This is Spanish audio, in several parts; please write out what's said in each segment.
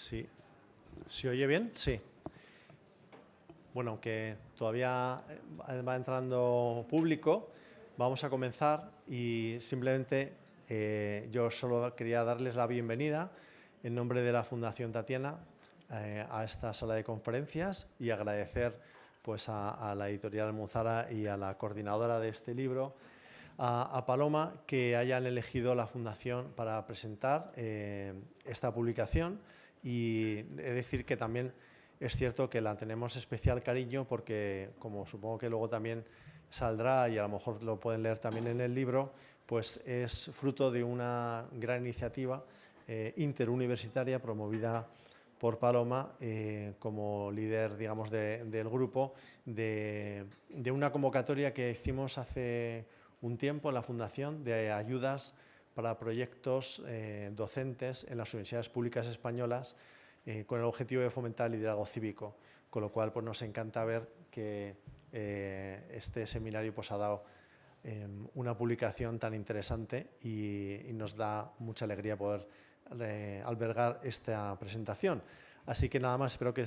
Sí. ¿Se oye bien? Sí. Bueno, aunque todavía va entrando público, vamos a comenzar y simplemente yo solo quería darles la bienvenida en nombre de la Fundación Tatiana a esta sala de conferencias y agradecer pues, a la editorial Almuzara y a la coordinadora de este libro, a Paloma, que hayan elegido la Fundación para presentar esta publicación. Y he de decir que también es cierto que la tenemos especial cariño porque, como supongo que luego también saldrá y a lo mejor lo pueden leer también en el libro, pues es fruto de una gran iniciativa interuniversitaria promovida por Paloma como líder, digamos, del grupo, de una convocatoria que hicimos hace un tiempo en la Fundación de ayudas para proyectos docentes en las universidades públicas españolas con el objetivo de fomentar el liderazgo cívico, con lo cual pues, nos encanta ver que este seminario pues, ha dado una publicación tan interesante y nos da mucha alegría poder albergar esta presentación. Así que nada más, espero que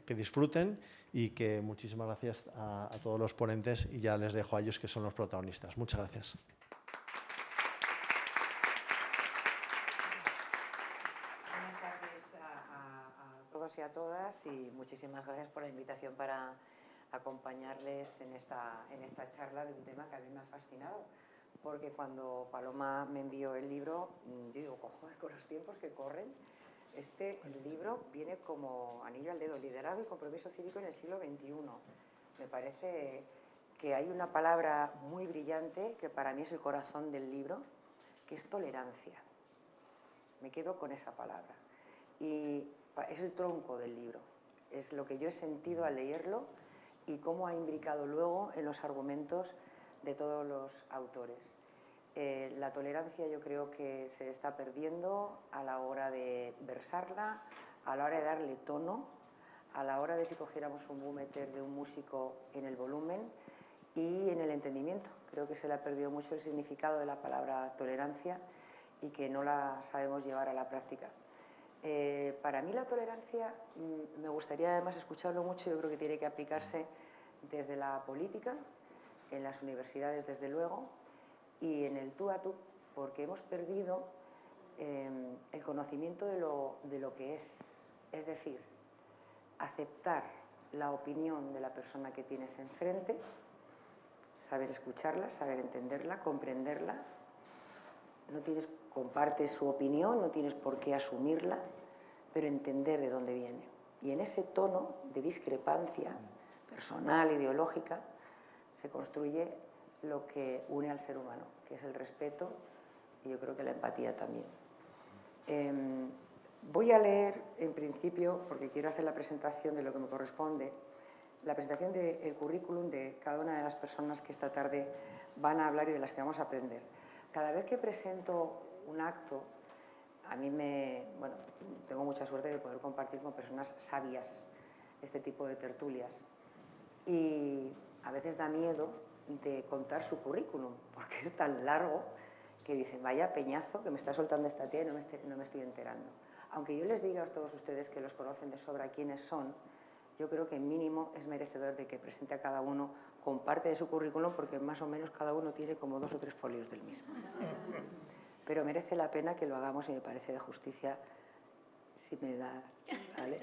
que disfruten y que muchísimas gracias a todos los ponentes y ya les dejo a ellos que son los protagonistas. Muchas gracias. Buenas tardes a todos y a todas y muchísimas gracias por la invitación para acompañarles en esta charla de un tema que a mí me ha fascinado, porque cuando Paloma me envió el libro, yo digo, cojones, con los tiempos que corren, el libro viene como anillo al dedo, liderazgo y compromiso cívico en el siglo XXI. Me parece que hay una palabra muy brillante que para mí es el corazón del libro, que es tolerancia. Me quedo con esa palabra. Y es el tronco del libro, es lo que yo he sentido al leerlo y cómo ha imbricado luego en los argumentos de todos los autores. La tolerancia yo creo que se está perdiendo a la hora de versarla, a la hora de darle tono, a la hora de si cogiéramos un búmeter de un músico en el volumen y en el entendimiento. Creo que se le ha perdido mucho el significado de la palabra tolerancia y que no la sabemos llevar a la práctica. Para mí la tolerancia, me gustaría además escucharlo mucho, yo creo que tiene que aplicarse desde la política, en las universidades desde luego, y en el tú a tú, porque hemos perdido el conocimiento de lo que es decir, aceptar la opinión de la persona que tienes enfrente, saber escucharla, saber entenderla, comprenderla. Compartes su opinión, no tienes por qué asumirla, pero entender de dónde viene. Y en ese tono de discrepancia personal, ideológica, se construye lo que une al ser humano, que es el respeto y yo creo que la empatía también. Voy a leer, en principio, porque quiero hacer la presentación de lo que me corresponde, la presentación del currículum de cada una de las personas que esta tarde van a hablar y de las que vamos a aprender. Cada vez que presento un acto, a mí tengo mucha suerte de poder compartir con personas sabias este tipo de tertulias. Y a veces da miedo de contar su currículum, porque es tan largo que dicen, vaya peñazo que me está soltando esta tía y no me estoy enterando. Aunque yo les diga a todos ustedes que los conocen de sobra quiénes son, yo creo que mínimo es merecedor de que presente a cada uno con parte de su currículum, porque más o menos cada uno tiene como 2 o 3 folios del mismo. Pero merece la pena que lo hagamos y me parece de justicia, si me da, ¿vale?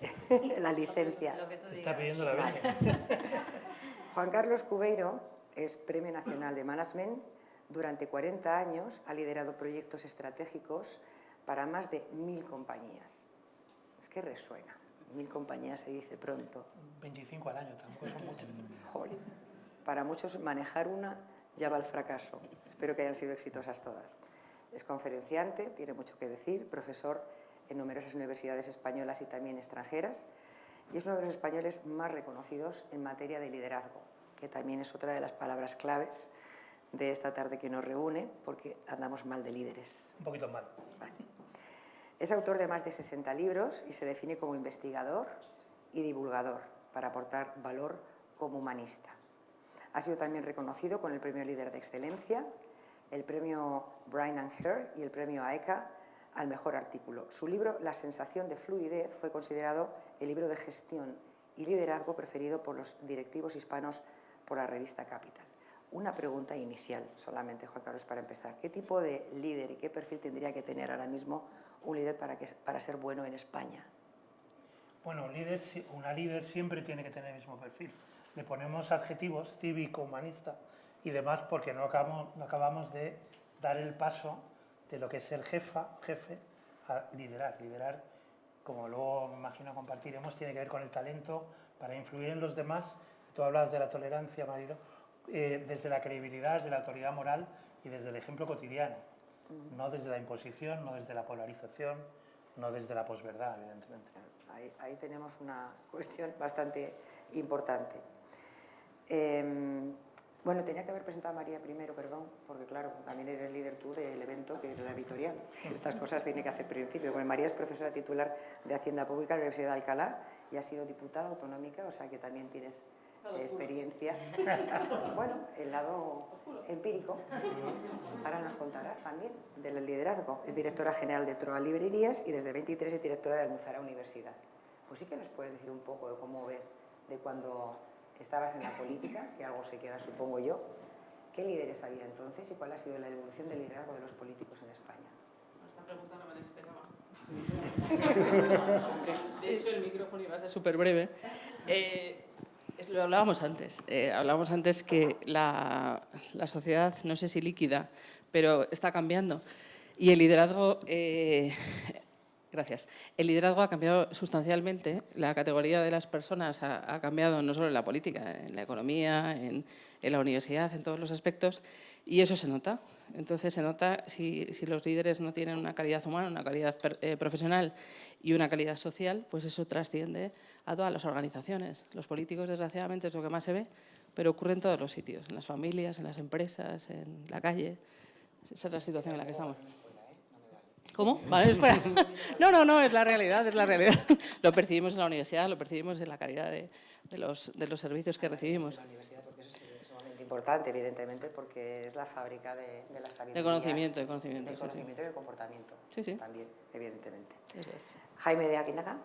La licencia. Lo que tú digas. Está pidiendo la vale. Juan Carlos Cubeiro es Premio Nacional de Management. Durante 40 años ha liderado proyectos estratégicos para más de 1000 compañías. Es que resuena. 1000 compañías se dice pronto. 25 al año, tampoco son muchos. Joder. Para muchos manejar una ya va al fracaso. Espero que hayan sido exitosas todas. Es conferenciante, tiene mucho que decir, profesor en numerosas universidades españolas y también extranjeras, y es uno de los españoles más reconocidos en materia de liderazgo, que también es otra de las palabras claves de esta tarde que nos reúne, porque andamos mal de líderes. Un poquito mal. Vale. Es autor de más de 60 libros y se define como investigador y divulgador para aportar valor como humanista. Ha sido también reconocido con el Premio Líder de Excelencia, el Premio Brian and Hare y el Premio AECA al mejor artículo. Su libro La sensación de fluidez fue considerado el libro de gestión y liderazgo preferido por los directivos hispanos por la revista Capital. Una pregunta inicial solamente, Juan Carlos, para empezar. ¿Qué tipo de líder y qué perfil tendría que tener ahora mismo un líder para ser bueno en España? Bueno, una líder siempre tiene que tener el mismo perfil. Le ponemos adjetivos cívico, humanista y demás porque no acabamos de dar el paso de lo que es ser jefe, a liderar. Liderar, como luego me imagino compartiremos, tiene que ver con el talento para influir en los demás. Tú hablas de la tolerancia, Marilo, desde la credibilidad, desde la autoridad moral y desde el ejemplo cotidiano. No desde la imposición, no desde la polarización, no desde la posverdad, evidentemente. Ahí tenemos una cuestión bastante importante. Bueno, tenía que haber presentado a María primero, perdón, porque claro, también eres el líder tú del evento, que es la editorial. Estas cosas tiene que hacer principio. Bueno, María es profesora titular de Hacienda Pública en la Universidad de Alcalá y ha sido diputada autonómica, o sea que también tienes experiencia. Bueno, el lado empírico. Ahora nos contarás también del liderazgo. Es directora general de Troa Librerías y desde 23 es directora de Almuzara Universidad. Pues sí que nos puedes decir un poco de cómo ves de cuando estabas en la política, que algo se queda, supongo yo. ¿Qué líderes había entonces y cuál ha sido la evolución del liderazgo de los políticos en España? Esta pregunta no me la esperaba. De hecho, el micrófono iba a ser súper breve. Lo hablábamos antes. Hablábamos antes que la sociedad, no sé si líquida, pero está cambiando. Y el liderazgo... Gracias. El liderazgo ha cambiado sustancialmente. La categoría de las personas ha cambiado no solo en la política, en la economía, en la universidad, en todos los aspectos, y eso se nota. Entonces se nota si los líderes no tienen una calidad humana, una calidad profesional y una calidad social, pues eso trasciende a todas las organizaciones. Los políticos, desgraciadamente, es lo que más se ve, pero ocurre en todos los sitios, en las familias, en las empresas, en la calle. Esa es la situación en la que estamos. ¿Cómo? Vale, espera. No, es la realidad, es la realidad. Lo percibimos en la universidad, lo percibimos en la calidad de los servicios que recibimos. En la universidad, porque eso es sumamente importante, evidentemente, porque es la fábrica de la sabiduría. De conocimiento. Del conocimiento y del comportamiento. Sí. También, evidentemente. Eso es. Jaime de Aguinaga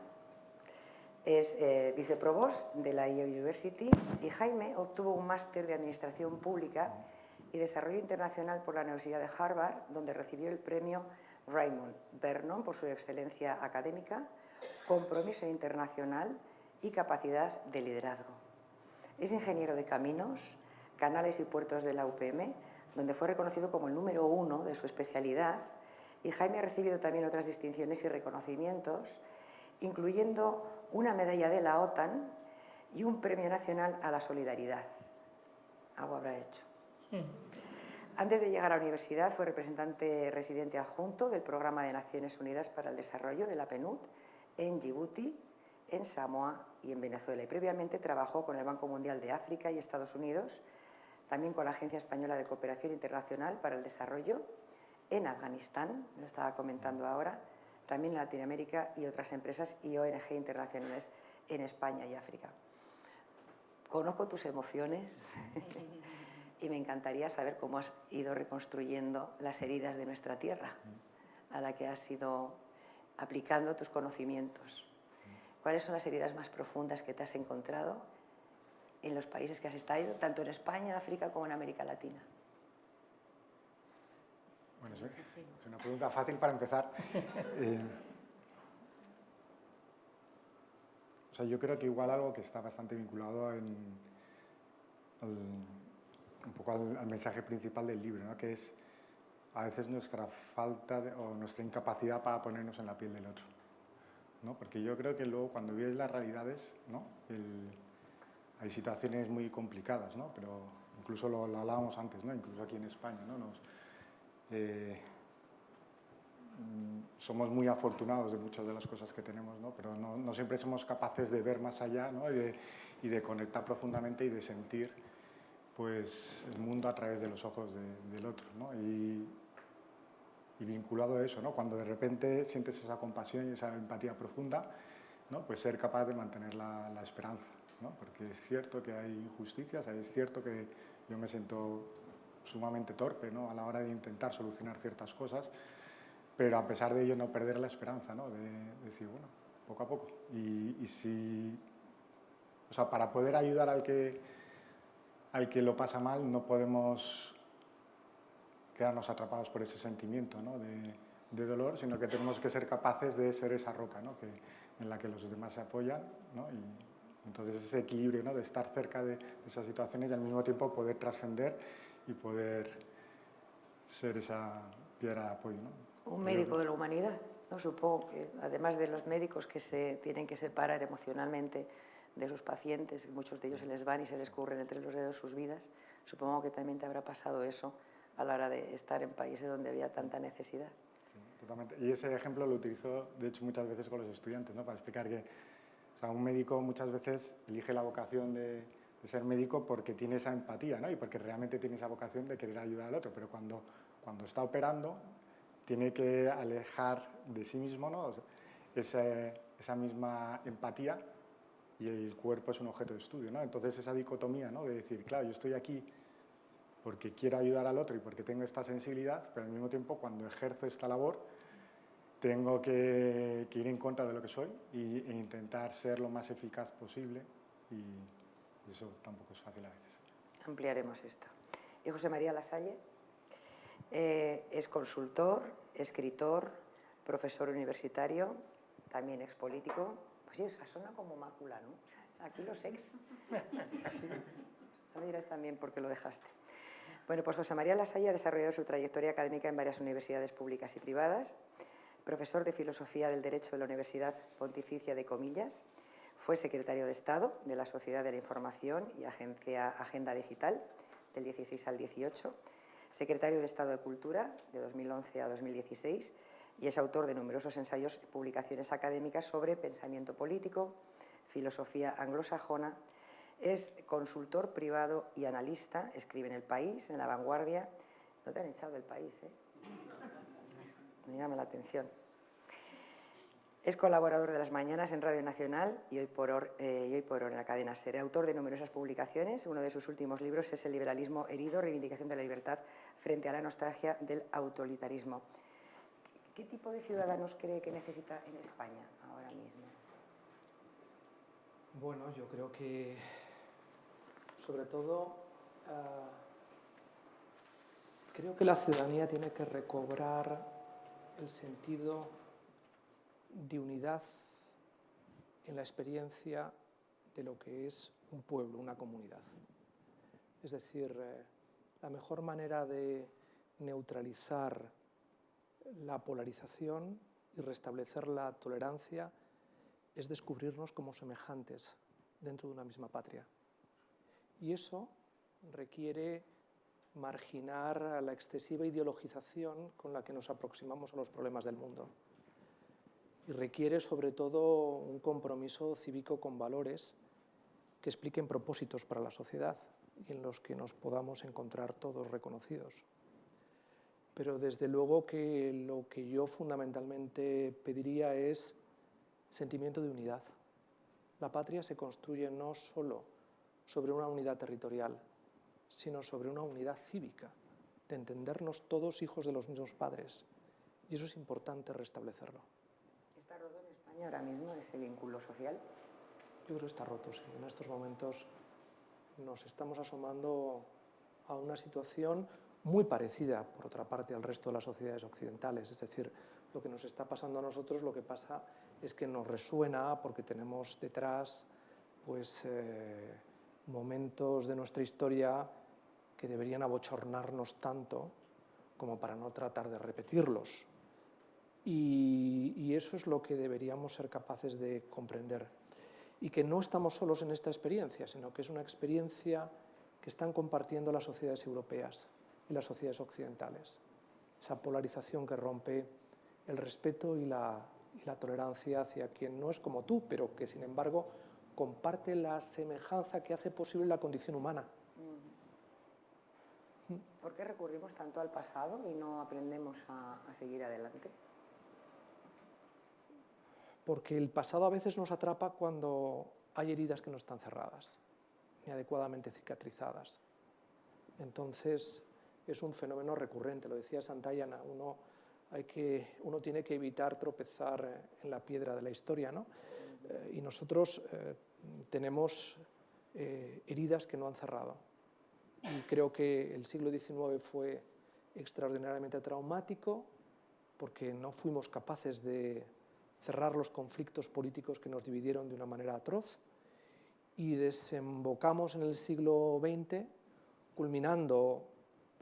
es viceprovost de la Yale University y Jaime obtuvo un máster de Administración Pública y Desarrollo Internacional por la Universidad de Harvard, donde recibió el premio Raymond Vernon por su excelencia académica, compromiso internacional y capacidad de liderazgo. Es ingeniero de caminos, canales y puertos de la UPM, donde fue reconocido como el número 1 de su especialidad, y Jaime ha recibido también otras distinciones y reconocimientos, incluyendo una medalla de la OTAN y un premio nacional a la solidaridad. Algo habrá hecho. Antes de llegar a la universidad fue representante residente adjunto del Programa de Naciones Unidas para el Desarrollo de la PNUD en Djibouti, en Samoa y en Venezuela. Y previamente trabajó con el Banco Mundial de África y Estados Unidos, también con la Agencia Española de Cooperación Internacional para el Desarrollo, en Afganistán, lo estaba comentando ahora, también en Latinoamérica y otras empresas y ONG internacionales en España y África. Conozco tus emociones y me encantaría saber cómo has ido reconstruyendo las heridas de nuestra tierra, a la que has ido aplicando tus conocimientos. ¿Cuáles son las heridas más profundas que te has encontrado en los países que has estado, tanto en España, África como en América Latina? Bueno, es una pregunta fácil para empezar. O sea, yo creo que igual algo que está bastante vinculado un poco al mensaje principal del libro, ¿no? Que es a veces nuestra falta o nuestra incapacidad para ponernos en la piel del otro, ¿no? Porque yo creo que luego cuando vives las realidades, ¿no? Hay situaciones muy complicadas, ¿no? Pero incluso lo hablábamos antes, ¿no? Incluso aquí en España, ¿no? Somos muy afortunados de muchas de las cosas que tenemos, ¿no? Pero no siempre somos capaces de ver más allá, ¿no? y de conectar profundamente y de sentir, pues, el mundo a través de los ojos del otro, ¿no? Y vinculado a eso, ¿no? Cuando de repente sientes esa compasión y esa empatía profunda, ¿no? Pues ser capaz de mantener la esperanza, ¿no? Porque es cierto que hay injusticias, es cierto que yo me siento sumamente torpe, ¿no? A la hora de intentar solucionar ciertas cosas, pero a pesar de ello no perder la esperanza, ¿no? De decir, bueno, poco a poco. Y si, o sea, para poder ayudar al que lo pasa mal, no podemos quedarnos atrapados por ese sentimiento, ¿no? de dolor, sino que tenemos que ser capaces de ser esa roca, ¿no? En la que los demás se apoyan, ¿no? Y entonces ese equilibrio, ¿no? De estar cerca de esas situaciones y al mismo tiempo poder trascender y poder ser esa piedra de apoyo, ¿no? Un médico de la humanidad, ¿no? Supongo que además de los médicos que se tienen que separar emocionalmente de sus pacientes, muchos de ellos se les van y se les escurren entre los dedos sus vidas, supongo que también te habrá pasado eso a la hora de estar en países donde había tanta necesidad. Sí, totalmente. Y ese ejemplo lo utilizo, de hecho, muchas veces con los estudiantes, ¿no? Para explicar que, o sea, un médico muchas veces elige la vocación de ser médico porque tiene esa empatía, ¿no? Y porque realmente tiene esa vocación de querer ayudar al otro, pero cuando está operando tiene que alejar de sí mismo, ¿no? Esa misma empatía, y el cuerpo es un objeto de estudio, ¿no? Entonces esa dicotomía, ¿no? De decir, claro, yo estoy aquí porque quiero ayudar al otro y porque tengo esta sensibilidad, pero al mismo tiempo cuando ejerzo esta labor tengo que ir en contra de lo que soy e intentar ser lo más eficaz posible, y eso tampoco es fácil a veces. Ampliaremos esto. Y José María Lasalle es consultor, escritor, profesor universitario, también expolítico. Pues sí, suena como mácula, ¿no? Aquí los ex. Sí. Me dirás también por qué lo dejaste. Bueno, pues José María Lasalle ha desarrollado su trayectoria académica en varias universidades públicas y privadas. Profesor de Filosofía del Derecho de la Universidad Pontificia de Comillas. Fue secretario de Estado de la Sociedad de la Información y Agenda Digital del 16 al 18. Secretario de Estado de Cultura de 2011 a 2016 y es autor de numerosos ensayos y publicaciones académicas sobre pensamiento político, filosofía anglosajona. Es consultor privado y analista, escribe en El País, en La Vanguardia. No te han echado del País, ¿eh? Me llama la atención. Es colaborador de Las Mañanas en Radio Nacional y Hoy por Hoy en la cadena SER. Autor de numerosas publicaciones. Uno de sus últimos libros es El liberalismo herido, reivindicación de la libertad frente a la nostalgia del autoritarismo. ¿Qué tipo de ciudadanos cree que necesita en España ahora mismo? Bueno, yo creo que, sobre todo, creo que la ciudadanía tiene que recobrar el sentido de unidad en la experiencia de lo que es un pueblo, una comunidad. Es decir, la mejor manera de neutralizar la polarización y restablecer la tolerancia es descubrirnos como semejantes dentro de una misma patria. Y eso requiere marginar la excesiva ideologización con la que nos aproximamos a los problemas del mundo. Y requiere, sobre todo, un compromiso cívico con valores que expliquen propósitos para la sociedad y en los que nos podamos encontrar todos reconocidos. Pero desde luego que lo que yo fundamentalmente pediría es sentimiento de unidad. La patria se construye no solo sobre una unidad territorial, sino sobre una unidad cívica, de entendernos todos hijos de los mismos padres. Y eso es importante restablecerlo. ¿Está roto en España ahora mismo ese vínculo social? Yo creo que está roto, sí. En estos momentos nos estamos asomando a una situación muy parecida, por otra parte, al resto de las sociedades occidentales. Es decir, lo que nos está pasando a nosotros, lo que pasa es que nos resuena porque tenemos detrás pues, momentos de nuestra historia que deberían abochornarnos tanto como para no tratar de repetirlos. Y eso es lo que deberíamos ser capaces de comprender. Y que no estamos solos en esta experiencia, sino que es una experiencia que están compartiendo las sociedades europeas y las sociedades occidentales. Esa polarización que rompe el respeto y la tolerancia hacia quien no es como tú, pero que sin embargo comparte la semejanza que hace posible la condición humana. ¿Por qué recurrimos tanto al pasado y no aprendemos a seguir adelante? Porque el pasado a veces nos atrapa cuando hay heridas que no están cerradas, ni adecuadamente cicatrizadas. Entonces es un fenómeno recurrente, lo decía Santayana, uno uno tiene que evitar tropezar en la piedra de la historia, ¿no? Y nosotros tenemos heridas que no han cerrado. Y creo que el siglo XIX fue extraordinariamente traumático porque no fuimos capaces de cerrar los conflictos políticos que nos dividieron de una manera atroz, y desembocamos en el siglo XX culminando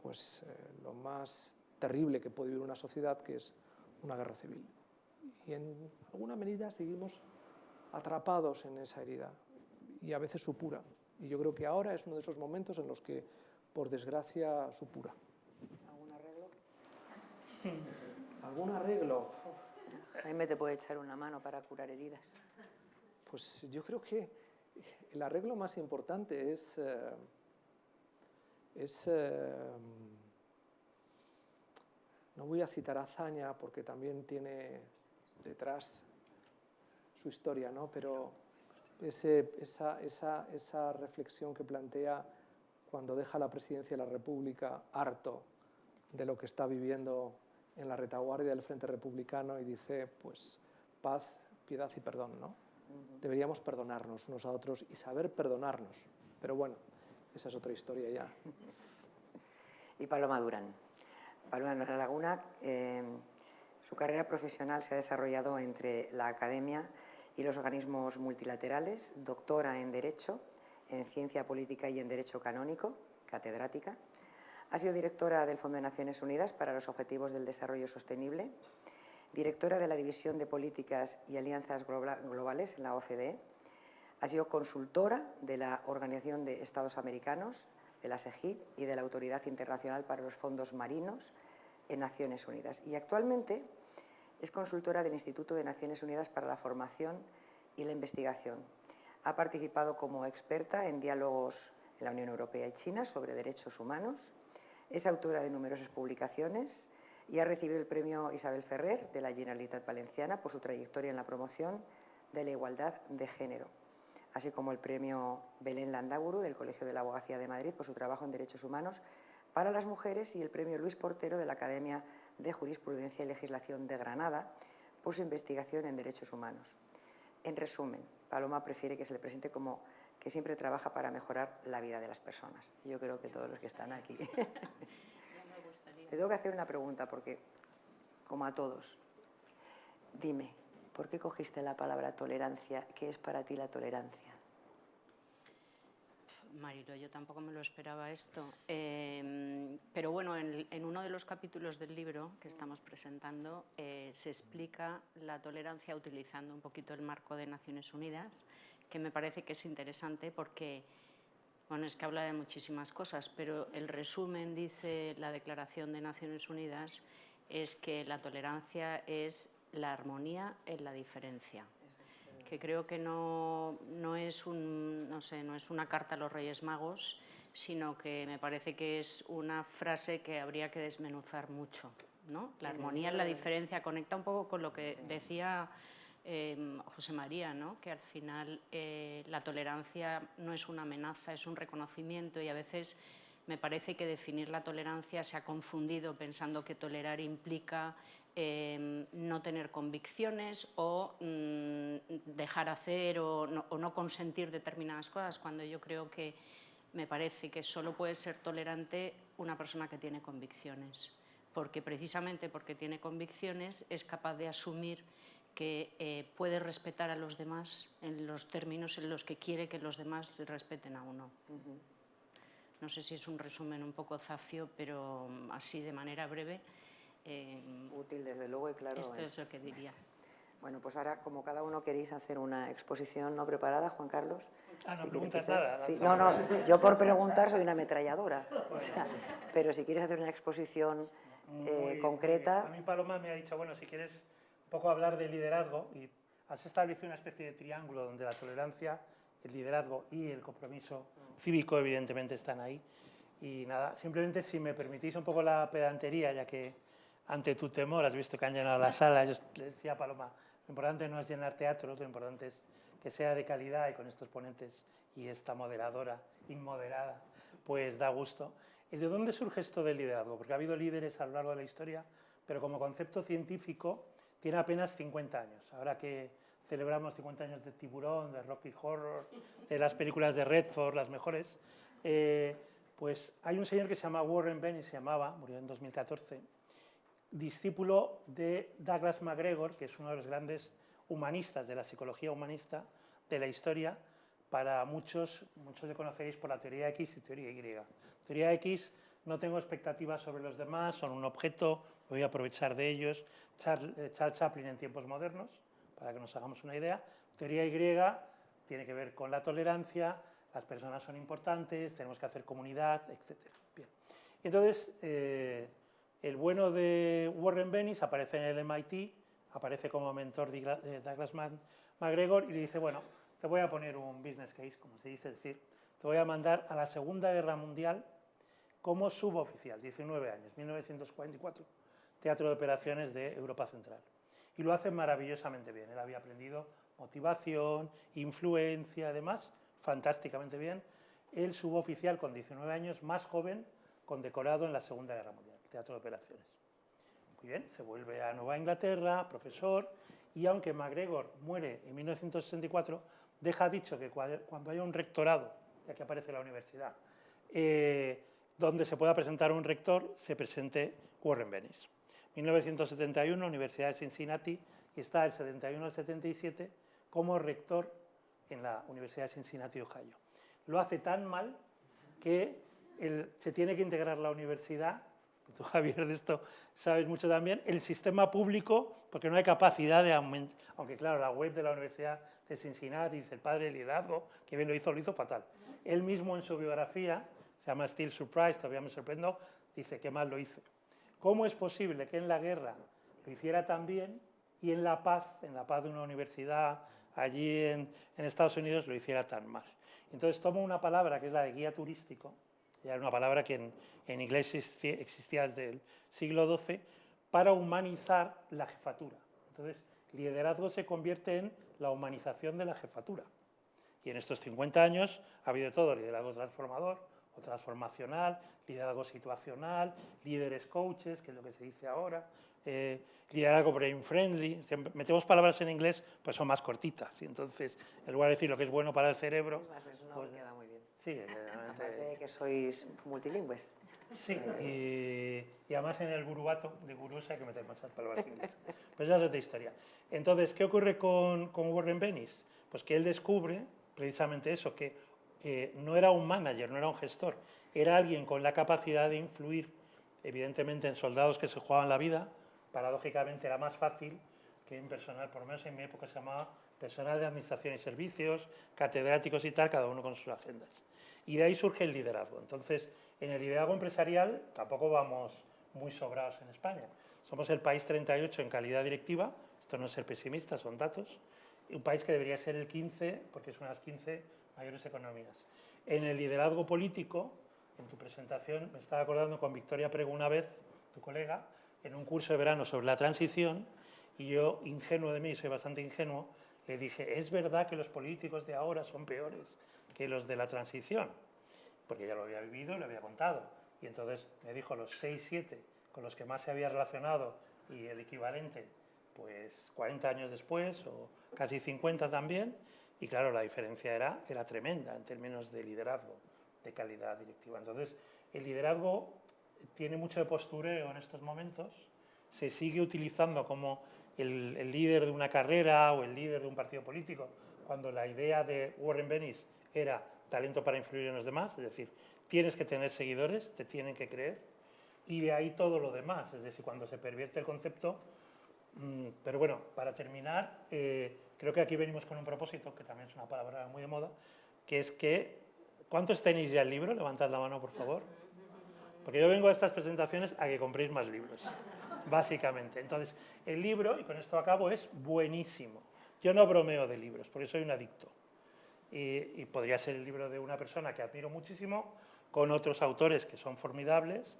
pues, lo más terrible que puede vivir una sociedad, que es una guerra civil. Y en alguna medida seguimos atrapados en esa herida, y a veces supura. Y yo creo que ahora es uno de esos momentos en los que, por desgracia, supura. ¿Algún arreglo? ¿Algún arreglo? Jaime te puede echar una mano para curar heridas. Pues yo creo que el arreglo más importante es no voy a citar a Azaña porque también tiene detrás su historia, ¿no? Pero esa reflexión que plantea cuando deja la presidencia de la República harto de lo que está viviendo en la retaguardia del Frente Republicano y dice, pues, paz, piedad y perdón, ¿no? Deberíamos perdonarnos unos a otros y saber perdonarnos. Pero bueno, esa es otra historia ya. Y Paloma Durán. Paloma Durán Laguna, su carrera profesional se ha desarrollado entre la academia y los organismos multilaterales, doctora en Derecho, en Ciencia Política y en Derecho Canónico, catedrática. Ha sido directora del Fondo de Naciones Unidas para los Objetivos del Desarrollo Sostenible, directora de la División de Políticas y Alianzas Globales en la OCDE, ha sido consultora de la Organización de Estados Americanos, de la SEGIP y de la Autoridad Internacional para los Fondos Marinos en Naciones Unidas. Y actualmente es consultora del Instituto de Naciones Unidas para la Formación y la Investigación. Ha participado como experta en diálogos en la Unión Europea y China sobre derechos humanos, es autora de numerosas publicaciones y ha recibido el premio Isabel Ferrer de la Generalitat Valenciana por su trayectoria en la promoción de la igualdad de género, así como el premio Belén Landaburu del Colegio de la Abogacía de Madrid por su trabajo en derechos humanos para las mujeres y el premio Luis Portero de la Academia de Jurisprudencia y Legislación de Granada por su investigación en derechos humanos. En resumen, Paloma prefiere que se le presente como que siempre trabaja para mejorar la vida de las personas. Yo creo que todos los que están aquí. Te tengo que hacer una pregunta porque, como a todos, dime, ¿por qué cogiste la palabra tolerancia? ¿Qué es para ti la tolerancia? Marilo, yo tampoco me lo esperaba esto, pero bueno, en uno de los capítulos del libro que estamos presentando se explica la tolerancia utilizando un poquito el marco de Naciones Unidas, que me parece que es interesante porque, bueno, es que habla de muchísimas cosas, pero el resumen, dice la Declaración de Naciones Unidas, es que la tolerancia es la armonía en la diferencia. Que creo que no es una carta a los Reyes Magos, sino que me parece que es una frase que habría que desmenuzar mucho, ¿no? La armonía en la diferencia conecta un poco con lo que decía José María, ¿no? Que al final la tolerancia no es una amenaza, es un reconocimiento, y a veces me parece que definir la tolerancia se ha confundido pensando que tolerar implica no tener convicciones o dejar hacer o no consentir determinadas cosas, cuando yo creo que me parece que solo puede ser tolerante una persona que tiene convicciones, porque precisamente porque tiene convicciones es capaz de asumir que puede respetar a los demás en los términos en los que quiere que los demás respeten a uno. No sé si es un resumen un poco zafio, pero así de manera breve. Útil, desde luego, y claro. Esto es lo que diría. Bueno, pues ahora, como cada uno queréis hacer una exposición no preparada, Juan Carlos. No preguntas nada. Sí, no, yo por preguntar soy una ametralladora. O sea, pero si quieres hacer una exposición concreta. A mí Paloma me ha dicho, bueno, si quieres un poco hablar de liderazgo, y has establecido una especie de triángulo donde la tolerancia, el liderazgo y el compromiso cívico evidentemente están ahí. Y nada, simplemente si me permitís un poco la pedantería, ya que ante tu temor has visto que han llenado la sala, yo le decía a Paloma, lo importante no es llenar teatros, lo importante es que sea de calidad, y con estos ponentes y esta moderadora inmoderada, pues da gusto. ¿Y de dónde surge esto del liderazgo? Porque ha habido líderes a lo largo de la historia pero como concepto científico tiene apenas 50 años. Ahora que celebramos 50 años de Tiburón, de Rocky Horror, de las películas de Redford, las mejores, pues hay un señor que se llama Warren Bennis, murió en 2014, discípulo de Douglas MacGregor, que es uno de los grandes humanistas de la psicología humanista de la historia. Para muchos le conoceréis por la teoría X y teoría Y. Teoría X, no tengo expectativas sobre los demás, son un objeto, voy a aprovechar de ellos. Charles Chaplin en tiempos modernos, para que nos hagamos una idea. Teoría Y tiene que ver con la tolerancia, las personas son importantes, tenemos que hacer comunidad, etc. Bien. Entonces, el bueno de Warren Bennis aparece en el MIT, aparece como mentor de Douglas MacGregor y le dice, bueno, te voy a poner un business case, como se dice, es decir, te voy a mandar a la Segunda Guerra Mundial como suboficial, 19 años, 1944, Teatro de Operaciones de Europa Central. Y lo hace maravillosamente bien, él había aprendido motivación, influencia, además, fantásticamente bien. El suboficial con 19 años, más joven, condecorado en la Segunda Guerra Mundial, Teatro de Operaciones. Muy bien, se vuelve a Nueva Inglaterra, profesor, y aunque MacGregor muere en 1964, deja dicho que cuando haya un rectorado, ya que aparece la universidad, donde se pueda presentar un rector, se presente Warren Bennis. 1971, Universidad de Cincinnati, y está del 71 al 77 como rector en la Universidad de Cincinnati, Ohio. Lo hace tan mal que se tiene que integrar la universidad, tú, Javier, de esto sabes mucho también, el sistema público, porque no hay capacidad de aumentar, aunque claro, la web de la Universidad de Cincinnati dice el padre del liderazgo, que bien lo hizo fatal. Él mismo en su biografía, se llama Still Surprised, todavía me sorprendo, dice que mal lo hice. ¿Cómo es posible que en la guerra lo hiciera tan bien y en la paz de una universidad allí en Estados Unidos lo hiciera tan mal? Entonces tomo una palabra que es la de guía turístico, ya era una palabra que en inglés existía desde el siglo XII, para humanizar la jefatura. Entonces, liderazgo se convierte en la humanización de la jefatura. Y en estos 50 años ha habido todo, liderazgo transformador o transformacional, liderazgo situacional, líderes coaches, que es lo que se dice ahora, liderazgo brain friendly. Si metemos palabras en inglés, pues son más cortitas. Y entonces, en lugar de decir lo que es bueno para el cerebro... Es más, eso no pues, queda muy bien. Sí, aparte de que sois multilingües. Sí, y además en el gurubato de gurús hay que meter muchas palabras inglesas. Pues ya es otra historia. Entonces, ¿qué ocurre con Warren Bennis? Pues que él descubre precisamente eso, que no era un manager, no era un gestor, era alguien con la capacidad de influir, evidentemente en soldados que se jugaban la vida, paradójicamente era más fácil que en personal, por lo menos en mi época se llamaba personal de administración y servicios, catedráticos y tal, cada uno con sus agendas. Y de ahí surge el liderazgo. Entonces, en el liderazgo empresarial tampoco vamos muy sobrados en España. Somos el país 38 en calidad directiva, esto no es ser pesimista, son datos, un país que debería ser el 15, porque es una de las 15 mayores economías. En el liderazgo político, en tu presentación, me estaba acordando con Victoria Prego una vez, tu colega, en un curso de verano sobre la transición, y yo, ingenuo de mí, soy bastante ingenuo, le dije, ¿es verdad que los políticos de ahora son peores que los de la transición? Porque ya lo había vivido y lo había contado. Y entonces me dijo los 6, 7 con los que más se había relacionado y el equivalente, pues 40 años después o casi 50 también. Y claro, la diferencia era tremenda en términos de liderazgo, de calidad directiva. Entonces, el liderazgo tiene mucho de postureo en estos momentos, se sigue utilizando como el líder de una carrera o el líder de un partido político, cuando la idea de Warren Bennis era talento para influir en los demás, es decir, tienes que tener seguidores, te tienen que creer, y de ahí todo lo demás, es decir, cuando se pervierte el concepto. Pero bueno, para terminar, creo que aquí venimos con un propósito, que también es una palabra muy de moda, que es que, ¿cuántos tenéis ya el libro? Levantad la mano, por favor. Porque yo vengo a estas presentaciones a que compréis más libros, básicamente. Entonces, el libro, y con esto acabo, es buenísimo. Yo no bromeo de libros, porque soy un adicto. Y podría ser el libro de una persona que admiro muchísimo, con otros autores que son formidables,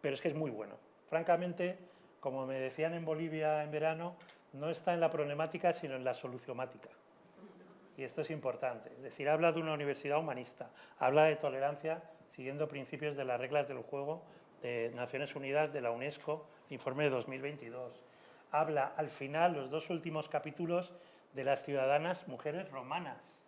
pero es que es muy bueno. Francamente, como me decían en Bolivia en verano, no está en la problemática, sino en la solucionática. Y esto es importante. Es decir, habla de una universidad humanista, habla de tolerancia siguiendo principios de las reglas del juego de Naciones Unidas, de la UNESCO, informe de 2022. Habla al final, los 2 últimos capítulos, de las ciudadanas mujeres romanas,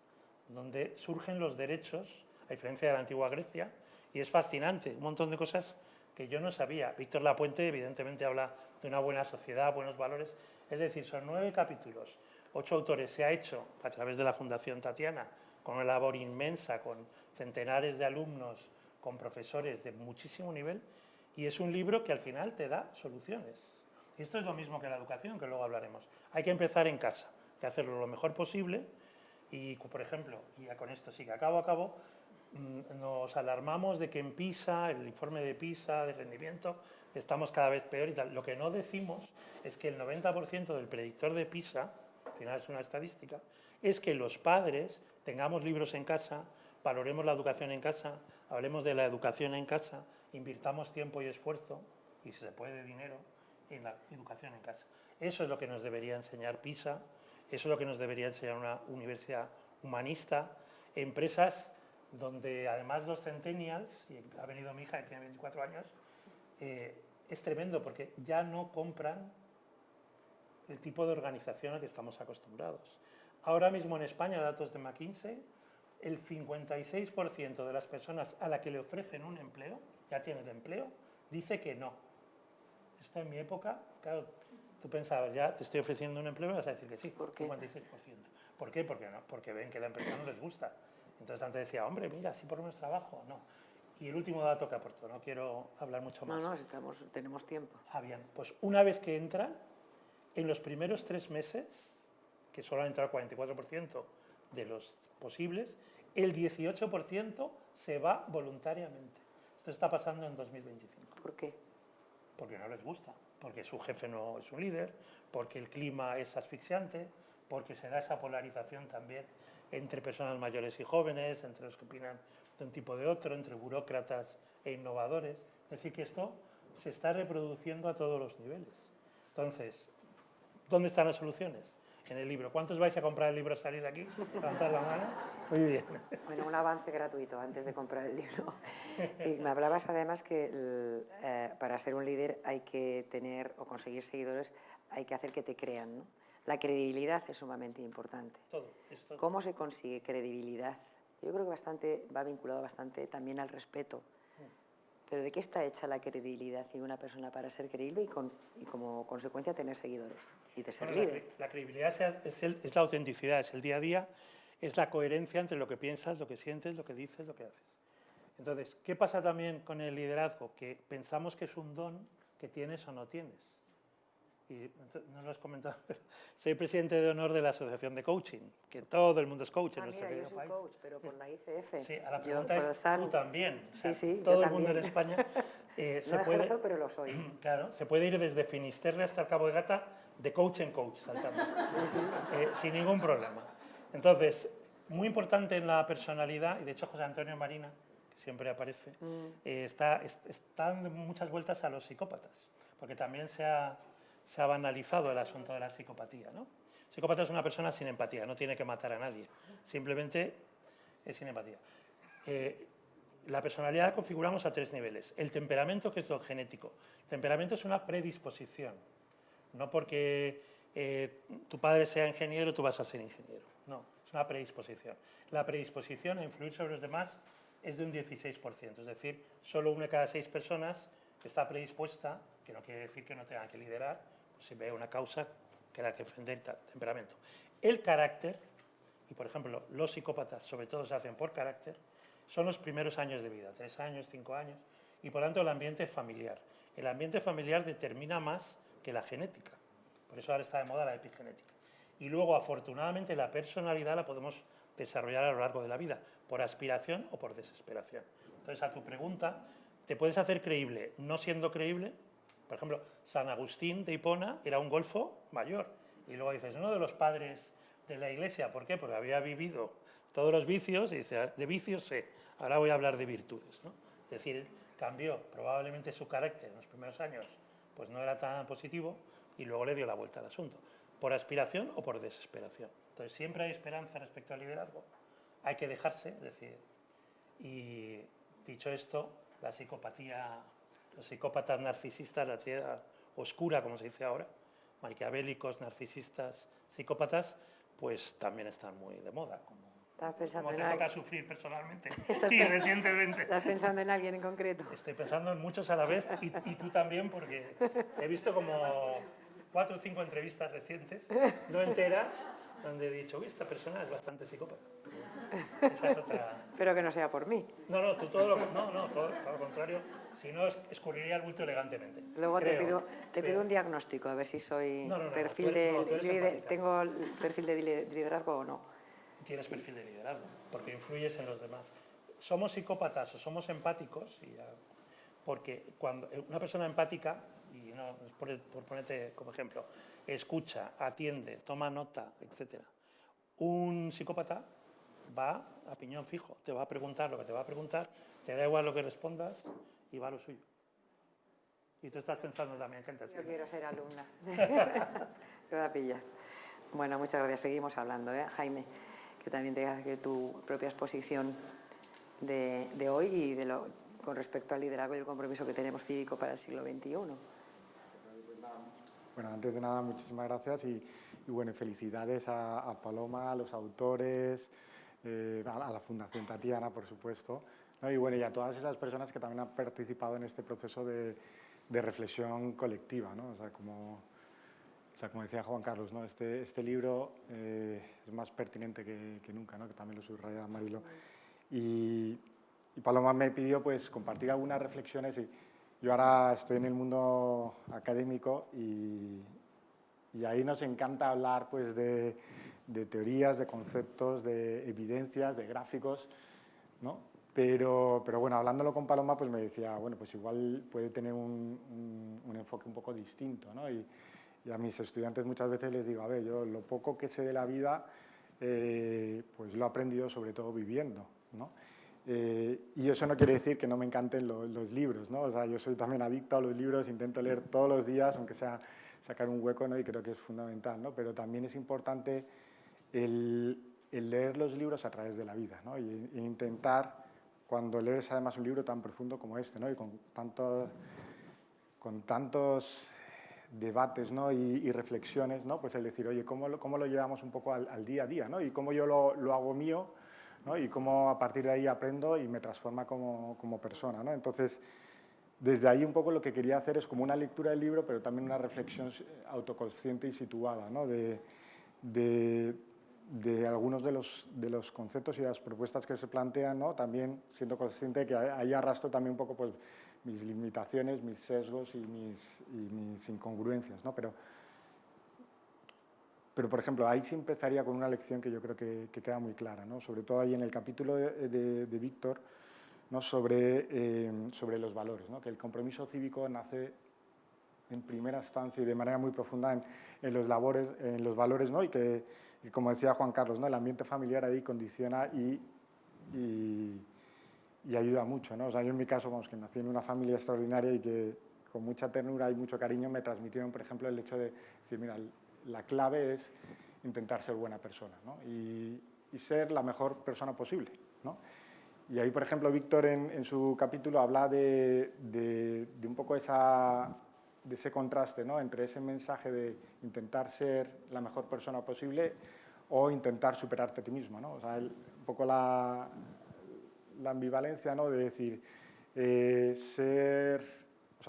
donde surgen los derechos, a diferencia de la antigua Grecia, y es fascinante, un montón de cosas que yo no sabía. Víctor Lapuente, evidentemente, habla de una buena sociedad, buenos valores, es decir, son 9 capítulos, 8 autores, se ha hecho a través de la Fundación Tatiana, con una labor inmensa, con centenares de alumnos, con profesores de muchísimo nivel, y es un libro que al final te da soluciones. Y esto es lo mismo que la educación, que luego hablaremos. Hay que empezar en casa, hay que hacerlo lo mejor posible, y, por ejemplo, y ya con esto sí que acabo, nos alarmamos de que en PISA, el informe de PISA, de rendimiento, estamos cada vez peor y tal. Lo que no decimos es que el 90% del predictor de PISA, al final es una estadística, es que los padres tengamos libros en casa, valoremos la educación en casa, hablemos de la educación en casa, invirtamos tiempo y esfuerzo, y si se puede dinero, en la educación en casa. Eso es lo que nos debería enseñar PISA, eso es lo que nos debería enseñar una universidad humanista, empresas donde además los centennials, y ha venido mi hija que tiene 24 años, es tremendo porque ya no compran el tipo de organización al que estamos acostumbrados. Ahora mismo en España, datos de McKinsey, el 56% de las personas a las que le ofrecen un empleo, ya tienen empleo, dice que no. Esto en mi época, claro, tú pensabas, ya te estoy ofreciendo un empleo y vas a decir que sí, ¿Por qué? 56%. ¿Por qué? Porque, no, porque ven que la empresa no les gusta. Entonces antes decía, hombre, mira, si por lo menos trabajo, no. Y el último dato que aporto, no quiero hablar mucho más. No, tenemos tiempo. Bien, pues una vez que entran, en los primeros 3 meses, que solo han entrado el 44% de los posibles, el 18% se va voluntariamente. Esto está pasando en 2025. ¿Por qué? Porque no les gusta, porque su jefe no es un líder, porque el clima es asfixiante, porque se da esa polarización también entre personas mayores y jóvenes, entre los que opinan de un tipo o de otro, entre burócratas e innovadores. Es decir, que esto se está reproduciendo a todos los niveles. Entonces, ¿dónde están las soluciones? En el libro. ¿Cuántos vais a comprar el libro al salir de aquí? Levantad la mano. Muy bien. Bueno, un avance gratuito antes de comprar el libro. Y me hablabas además que para ser un líder hay que tener o conseguir seguidores, hay que hacer que te crean, ¿no? La credibilidad es sumamente importante. Todo. ¿Cómo se consigue credibilidad? Yo creo que va vinculado bastante también al respeto. Pero ¿de qué está hecha la credibilidad de una persona para ser creíble y como consecuencia tener seguidores y de ser líder? La credibilidad es la autenticidad, es el día a día, es la coherencia entre lo que piensas, lo que sientes, lo que dices, lo que haces. Entonces, ¿qué pasa también con el liderazgo? Que pensamos que es un don que tienes o no tienes. Y no lo has comentado, pero soy presidente de honor de la Asociación de Coaching, que todo el mundo es coach en nuestro querido país. Yo soy coach, pero por la ICF. Sí, a la pregunta es, ¿tú también? Sí, todo el mundo en España no ejerzo, pero lo soy. Claro, se puede ir desde Finisterre hasta el Cabo de Gata de coach en coach, saltando, sin ningún problema. Entonces, muy importante en la personalidad, y de hecho José Antonio Marina, que siempre aparece, está dando muchas vueltas a los psicópatas, porque también se ha banalizado el asunto de la psicopatía, ¿no? Psicópata es una persona sin empatía, no tiene que matar a nadie, simplemente es sin empatía. La personalidad la configuramos a 3 niveles. El temperamento, que es lo genético. El temperamento es una predisposición, no porque tu padre sea ingeniero, tú vas a ser ingeniero. No, es una predisposición. La predisposición a influir sobre los demás es de un 16%, es decir, solo 1 de cada 6 personas está predispuesta, que no quiere decir que no tengan que liderar, pues si ve una causa que la que defender el temperamento. El carácter, y por ejemplo los psicópatas sobre todo se hacen por carácter, son los primeros años de vida, 3 años, 5 años, y por tanto el ambiente familiar. El ambiente familiar determina más que la genética, por eso ahora está de moda la epigenética. Y luego afortunadamente la personalidad la podemos desarrollar a lo largo de la vida, por aspiración o por desesperación. Entonces a tu pregunta, ¿te puedes hacer creíble no siendo creíble? Por ejemplo, San Agustín de Hipona era un golfo mayor. Y luego dices, uno de los padres de la Iglesia, ¿por qué? Porque había vivido todos los vicios y dice, de vicios sé, ahora voy a hablar de virtudes, ¿no? Es decir, cambió probablemente su carácter en los primeros años, pues no era tan positivo y luego le dio la vuelta al asunto, por aspiración o por desesperación. Entonces siempre hay esperanza respecto al liderazgo, hay que dejarse, es decir, y dicho esto, la psicopatía Los psicópatas narcisistas, la ansiedad oscura, como se dice ahora, maquiavélicos, narcisistas, psicópatas, pues también están muy de moda, como te toca sufrir personalmente y recientemente. ¿Estás pensando en alguien en concreto? Estoy pensando en muchos a la vez y tú también, porque he visto como 4 o 5 entrevistas recientes, no enteras, donde he dicho, uy, esta persona es bastante psicópata. Esa es otra... Pero que no sea por mí. No, tú todo lo contrario, si no escurriría el bulto elegantemente. Luego te pido un diagnóstico, a ver si soy tengo el perfil de liderazgo o no. Tienes perfil de liderazgo, porque influyes en los demás. Somos psicópatas o somos empáticos, porque cuando una persona empática, y no, por ponerte como ejemplo, escucha, atiende, toma nota, etc. Un psicópata va a piñón fijo, te va a preguntar lo que te va a preguntar, te da igual lo que respondas y va a lo suyo. Y tú estás pensando también, gente así. Yo quiero ser alumna. Te va a pillar. Bueno, muchas gracias. Seguimos hablando, Jaime, que también tengas que tu propia exposición de hoy y con respecto al liderazgo y el compromiso que tenemos cívico para el siglo XXI. Bueno, antes de nada, muchísimas gracias y bueno, felicidades a Paloma, a los autores, a la Fundación Tatiana, por supuesto, ¿no? Y bueno, y a todas esas personas que también han participado en este proceso de reflexión colectiva, ¿no? O sea, como decía Juan Carlos, ¿no? Este libro es más pertinente que nunca, ¿no? Que también lo subraya Marilo. Y Paloma me pidió pues compartir algunas reflexiones y yo ahora estoy en el mundo académico y ahí nos encanta hablar pues de teorías, de conceptos, de evidencias, de gráficos, ¿no? Pero bueno, hablándolo con Paloma pues me decía, bueno, pues igual puede tener un enfoque un poco distinto, ¿no? Y a mis estudiantes muchas veces les digo, a ver, yo lo poco que sé de la vida pues lo he aprendido sobre todo viviendo, ¿no? Y eso no quiere decir que no me encanten los libros, ¿no? O sea, yo soy también adicto a los libros, intento leer todos los días, aunque sea sacar un hueco, ¿no? Y creo que es fundamental, ¿no? Pero también es importante el leer los libros a través de la vida, ¿no? Y intentar, cuando lees además un libro tan profundo como este, ¿no? Y con tantos debates, ¿no? y reflexiones, ¿no? Pues el decir, oye, ¿cómo lo llevamos un poco al día a día, ¿no? Y cómo yo lo hago mío, ¿no? Y cómo a partir de ahí aprendo y me transforma como persona, ¿no? Entonces, desde ahí un poco lo que quería hacer es como una lectura del libro, pero también una reflexión autoconsciente y situada, ¿no? de algunos de los conceptos y las propuestas que se plantean, ¿no? También siendo consciente de que ahí arrastro también un poco pues, mis limitaciones, mis sesgos y mis incongruencias, ¿no? Pero, por ejemplo, ahí sí empezaría con una lección que yo creo que queda muy clara, ¿no? Sobre todo ahí en el capítulo de Víctor, ¿no? sobre los valores, ¿no? Que el compromiso cívico nace en primera instancia y de manera muy profunda en los valores, ¿no? Y que, como decía Juan Carlos, ¿no? El ambiente familiar ahí condiciona y ayuda mucho, ¿no? O sea, yo en mi caso, vamos, que nací en una familia extraordinaria y que con mucha ternura y mucho cariño me transmitieron, por ejemplo, el hecho de decir, mira, la clave es intentar ser buena persona, ¿no? Y ser la mejor persona posible, ¿no? Y ahí, por ejemplo, Víctor en su capítulo habla de un poco de ese contraste, ¿no? Entre ese mensaje de intentar ser la mejor persona posible o intentar superarte a ti mismo, ¿no? O sea, un poco la ambivalencia, ¿no? De decir,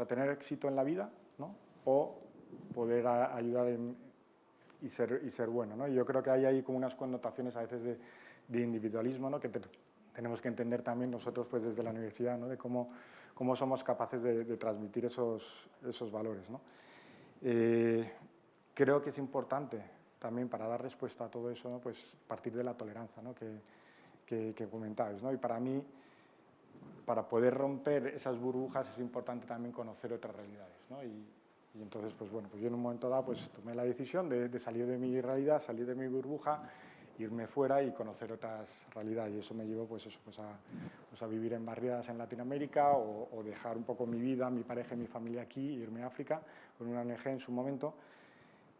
tener éxito en la vida, ¿no? O poder ayudar y ser bueno, ¿no? Y yo creo que hay ahí como unas connotaciones a veces de individualismo, ¿no? Que tenemos que entender también nosotros pues, desde la universidad, ¿no? De cómo somos capaces de transmitir esos valores, ¿no? Creo que es importante también para dar respuesta a todo eso, ¿no? Pues partir de la tolerancia, ¿no? que comentabais, ¿no? Y para mí, para poder romper esas burbujas es importante también conocer otras realidades, ¿no? Y entonces, pues bueno, pues yo en un momento dado pues tomé la decisión de salir de mi realidad, salir de mi burbuja, irme fuera y conocer otras realidades. Y eso me llevó pues a vivir en barriadas en Latinoamérica o dejar un poco mi vida, mi pareja y mi familia aquí, e irme a África con una ONG en su momento.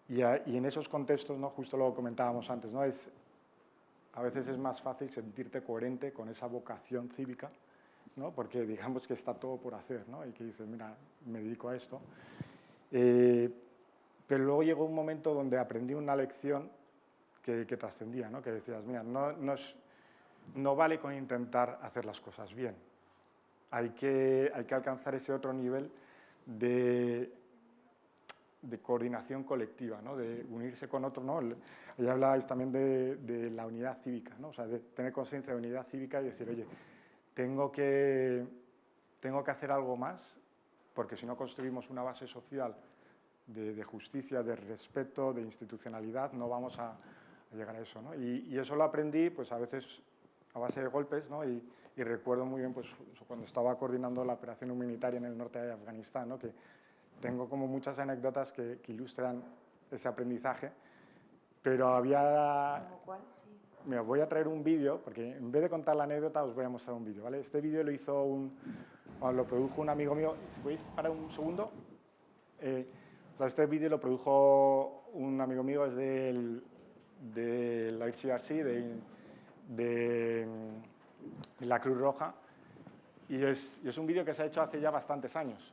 Y en esos contextos, ¿no? Justo lo comentábamos antes, ¿no? A veces es más fácil sentirte coherente con esa vocación cívica, ¿no? Porque digamos que está todo por hacer, ¿no? Y que dices, mira, me dedico a esto. Pero luego llegó un momento donde aprendí una lección que trascendía, ¿no? Que decías, mira, no vale con intentar hacer las cosas bien. Hay que alcanzar ese otro nivel de coordinación colectiva, ¿no? De unirse con otros, ¿no? Ahí hablabais también de la unidad cívica, ¿no? O sea, de tener conciencia de unidad cívica y decir, oye, tengo que hacer algo más, porque si no construimos una base social de justicia, de respeto, de institucionalidad, no vamos a llegar a eso, ¿no? Y eso lo aprendí, pues a veces a base de golpes, ¿no? Y recuerdo muy bien, pues cuando estaba coordinando la operación humanitaria en el norte de Afganistán, ¿no? Que tengo como muchas anécdotas que ilustran ese aprendizaje, pero había... ¿Cómo cuál? Sí. Mira, voy a traer un vídeo, porque en vez de contar la anécdota os voy a mostrar un vídeo, ¿vale? Este vídeo lo produjo un amigo mío. Si podéis parar un segundo. Este vídeo lo produjo un amigo mío, es de la ICRC, de la Cruz Roja, y es un vídeo que se ha hecho hace ya bastantes años.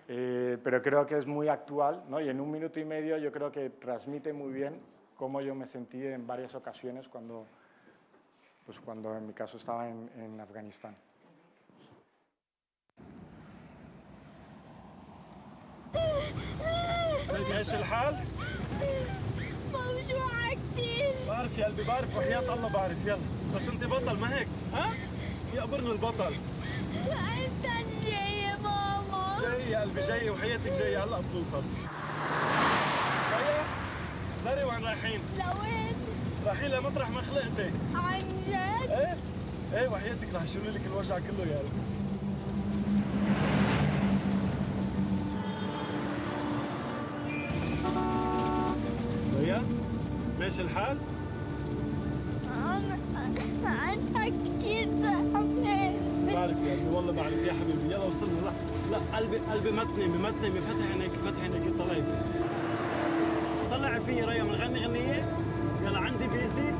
Pero creo que es muy actual, ¿no? Y en 1 minuto y medio yo creo que transmite muy bien cómo yo me sentí en varias ocasiones cuando en mi caso estaba en Afganistán. ايش الحال؟ موجوعة كتير. بعرف يا قلبي، بعرف وحياة الله بعرف. يلا بس انت بطل، ما هيك؟ ها؟ يقبرني البطل. امتى جاي يا ماما؟ جاي يا قلبي، جاي وحياتك جاي، هلا بتوصل. رايح؟ زاري وين رايحين؟ لوين؟ رايحين لمطرح ما خلقتي. عن جد؟ ايه وحياتك رح يشيلوا لك الوجع كله يا قلبي. ريا ماشي الحال؟ أنا كتير تعبان. بعرف يا قلبي، والله بعرف يا حبيبي. يلا وصلنا. لا قلبي ما تنامي. فتح عينيك طلعي فيه. طلعي فيه ريا، بنغني غنية. يلا عندي بيسي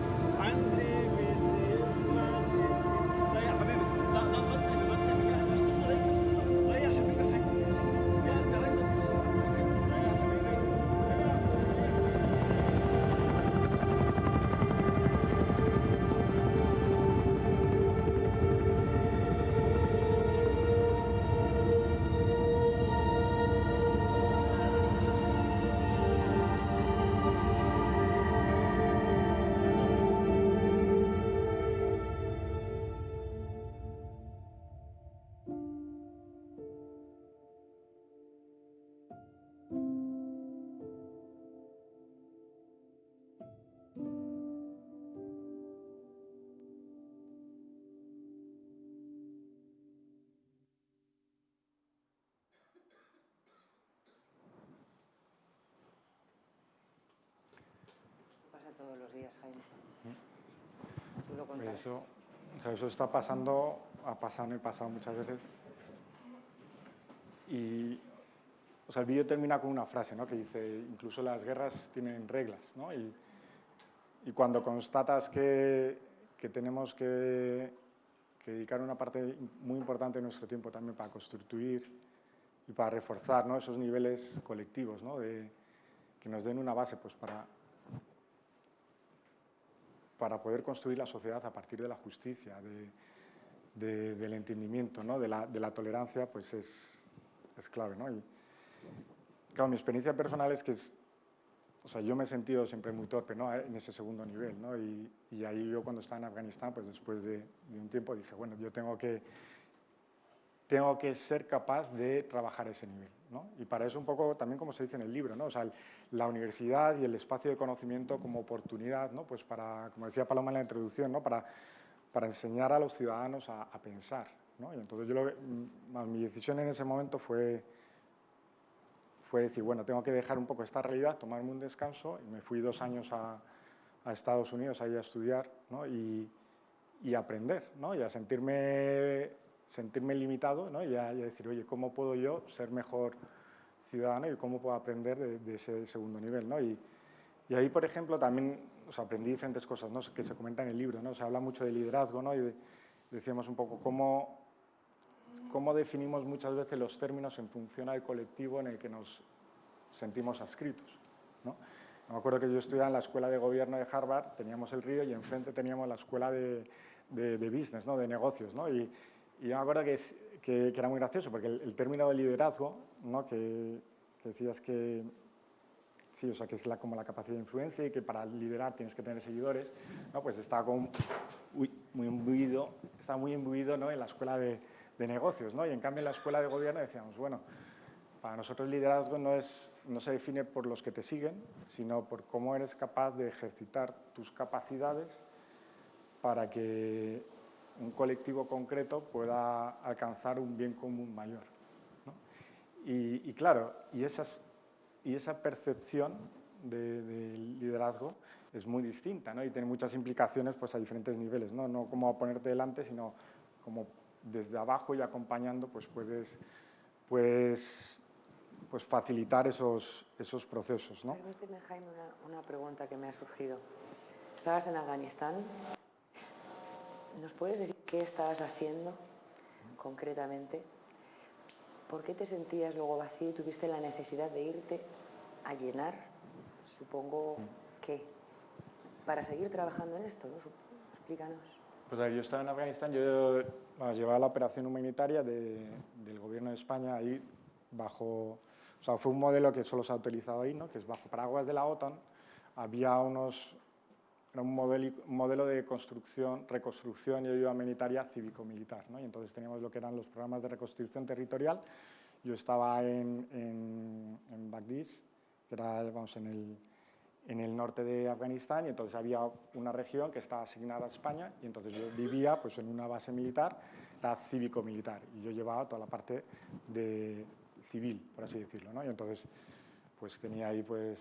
اسمها زيزي. لا يا حبيبي، لا ما تنامي يا قلبي. وصلنا ليك. لا يا حبيبي، حيكون كل شيء. يا قلبي هينا بسرعة. لا يا حبيبي. Pasa todos los días, Jaime. Tú lo contarás. Eso está pasando, ha pasado muchas veces. Y el vídeo termina con una frase, ¿no? Que dice, incluso las guerras tienen reglas, ¿no? Y cuando constatas que tenemos que dedicar una parte muy importante de nuestro tiempo también para constituir y para reforzar, ¿no? Esos niveles colectivos, ¿no? Que nos den una base, pues, para poder construir la sociedad a partir de la justicia, del entendimiento, ¿no? de la tolerancia, pues es clave, ¿no? Y claro, mi experiencia personal es que yo me he sentido siempre muy torpe, ¿no? En ese segundo nivel, ¿no? Y ahí yo cuando estaba en Afganistán, pues después de un tiempo dije, bueno, yo tengo que ser capaz de trabajar ese nivel, ¿no? Y para eso un poco también como se dice en el libro, ¿no? O sea, la universidad y el espacio de conocimiento como oportunidad, ¿no? Pues para, como decía Paloma en la introducción, ¿no? Para enseñar a los ciudadanos a pensar, ¿no? Y entonces mi decisión en ese momento fue decir, bueno, tengo que dejar un poco esta realidad, tomarme un descanso, y me fui 2 años a Estados Unidos ahí a estudiar, ¿no? Y aprender, ¿no? Y a sentirme limitado, ¿no? Y a decir, oye, ¿cómo puedo yo ser mejor ciudadano y cómo puedo aprender de ese segundo nivel, ¿no? Y ahí, por ejemplo, también aprendí diferentes cosas, ¿no? Que se comentan en el libro, ¿no? Se habla mucho de liderazgo, ¿no? Y decíamos un poco cómo cómo definimos muchas veces los términos en función al colectivo en el que nos sentimos adscritos, ¿no? Me acuerdo que yo estudiaba en la Escuela de Gobierno de Harvard, teníamos el río y enfrente teníamos la Escuela de Business, ¿no? De negocios, ¿no? Y yo me acuerdo que era muy gracioso, porque el término de liderazgo, ¿no? que decías que sí, o sea, que es como la capacidad de influencia y que para liderar tienes que tener seguidores, ¿no? Pues estaba muy imbuido, ¿no? En la escuela de negocios, ¿no? Y en cambio en la escuela de gobierno decíamos, bueno, para nosotros el liderazgo no se define por los que te siguen, sino por cómo eres capaz de ejercitar tus capacidades para que un colectivo concreto pueda alcanzar un bien común mayor, ¿no? Y claro, esa percepción del liderazgo es muy distinta, ¿no? Y tiene muchas implicaciones, pues, a diferentes niveles, ¿no? No como ponerte delante, sino como desde abajo y acompañando, pues puedes facilitar esos procesos, ¿no? Permíteme, Jaime, una pregunta que me ha surgido. Estabas en Afganistán. ¿Nos puedes decir qué estabas haciendo concretamente? ¿Por qué te sentías luego vacío y tuviste la necesidad de irte a llenar, supongo que, para seguir trabajando en esto, ¿no? Explícanos. Pues a ver, yo estaba en Afganistán, yo llevaba la operación humanitaria del Gobierno de España ahí bajo... O sea, fue un modelo que solo se ha utilizado ahí, ¿no? Que es bajo paraguas de la OTAN. Era un modelo de reconstrucción y ayuda humanitaria cívico-militar, ¿no? Y entonces teníamos lo que eran los programas de reconstrucción territorial. Yo estaba en Bagdís, que era, vamos, en el norte de Afganistán, y entonces había una región que estaba asignada a España, y entonces yo vivía, pues, en una base militar, la cívico-militar, y yo llevaba toda la parte de civil, por así decirlo, ¿no? Y entonces pues tenía ahí, pues,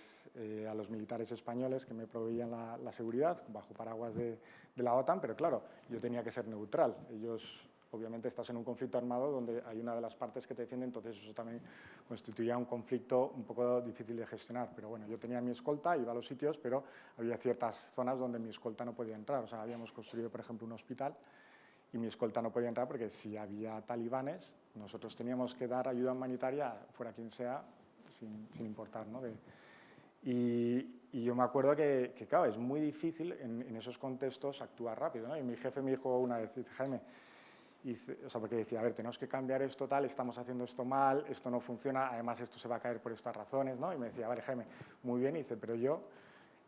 a los militares españoles que me proveían la seguridad bajo paraguas de la OTAN, pero claro, yo tenía que ser neutral. Ellos, obviamente, estás en un conflicto armado donde hay una de las partes que te defiende, entonces eso también constituía un conflicto un poco difícil de gestionar. Pero bueno, yo tenía mi escolta, iba a los sitios, pero había ciertas zonas donde mi escolta no podía entrar. O sea, habíamos construido, por ejemplo, un hospital y mi escolta no podía entrar porque si había talibanes, nosotros teníamos que dar ayuda humanitaria, fuera quien sea, sin importar, ¿no? Y yo me acuerdo que, claro, es muy difícil en esos contextos actuar rápido, ¿no? Y mi jefe me dijo una vez, dice, Jaime, o sea, porque decía, a ver, tenemos que cambiar esto tal, estamos haciendo esto mal, esto no funciona, además esto se va a caer por estas razones, ¿no? Y me decía, a ver, Jaime, muy bien, y dice, pero yo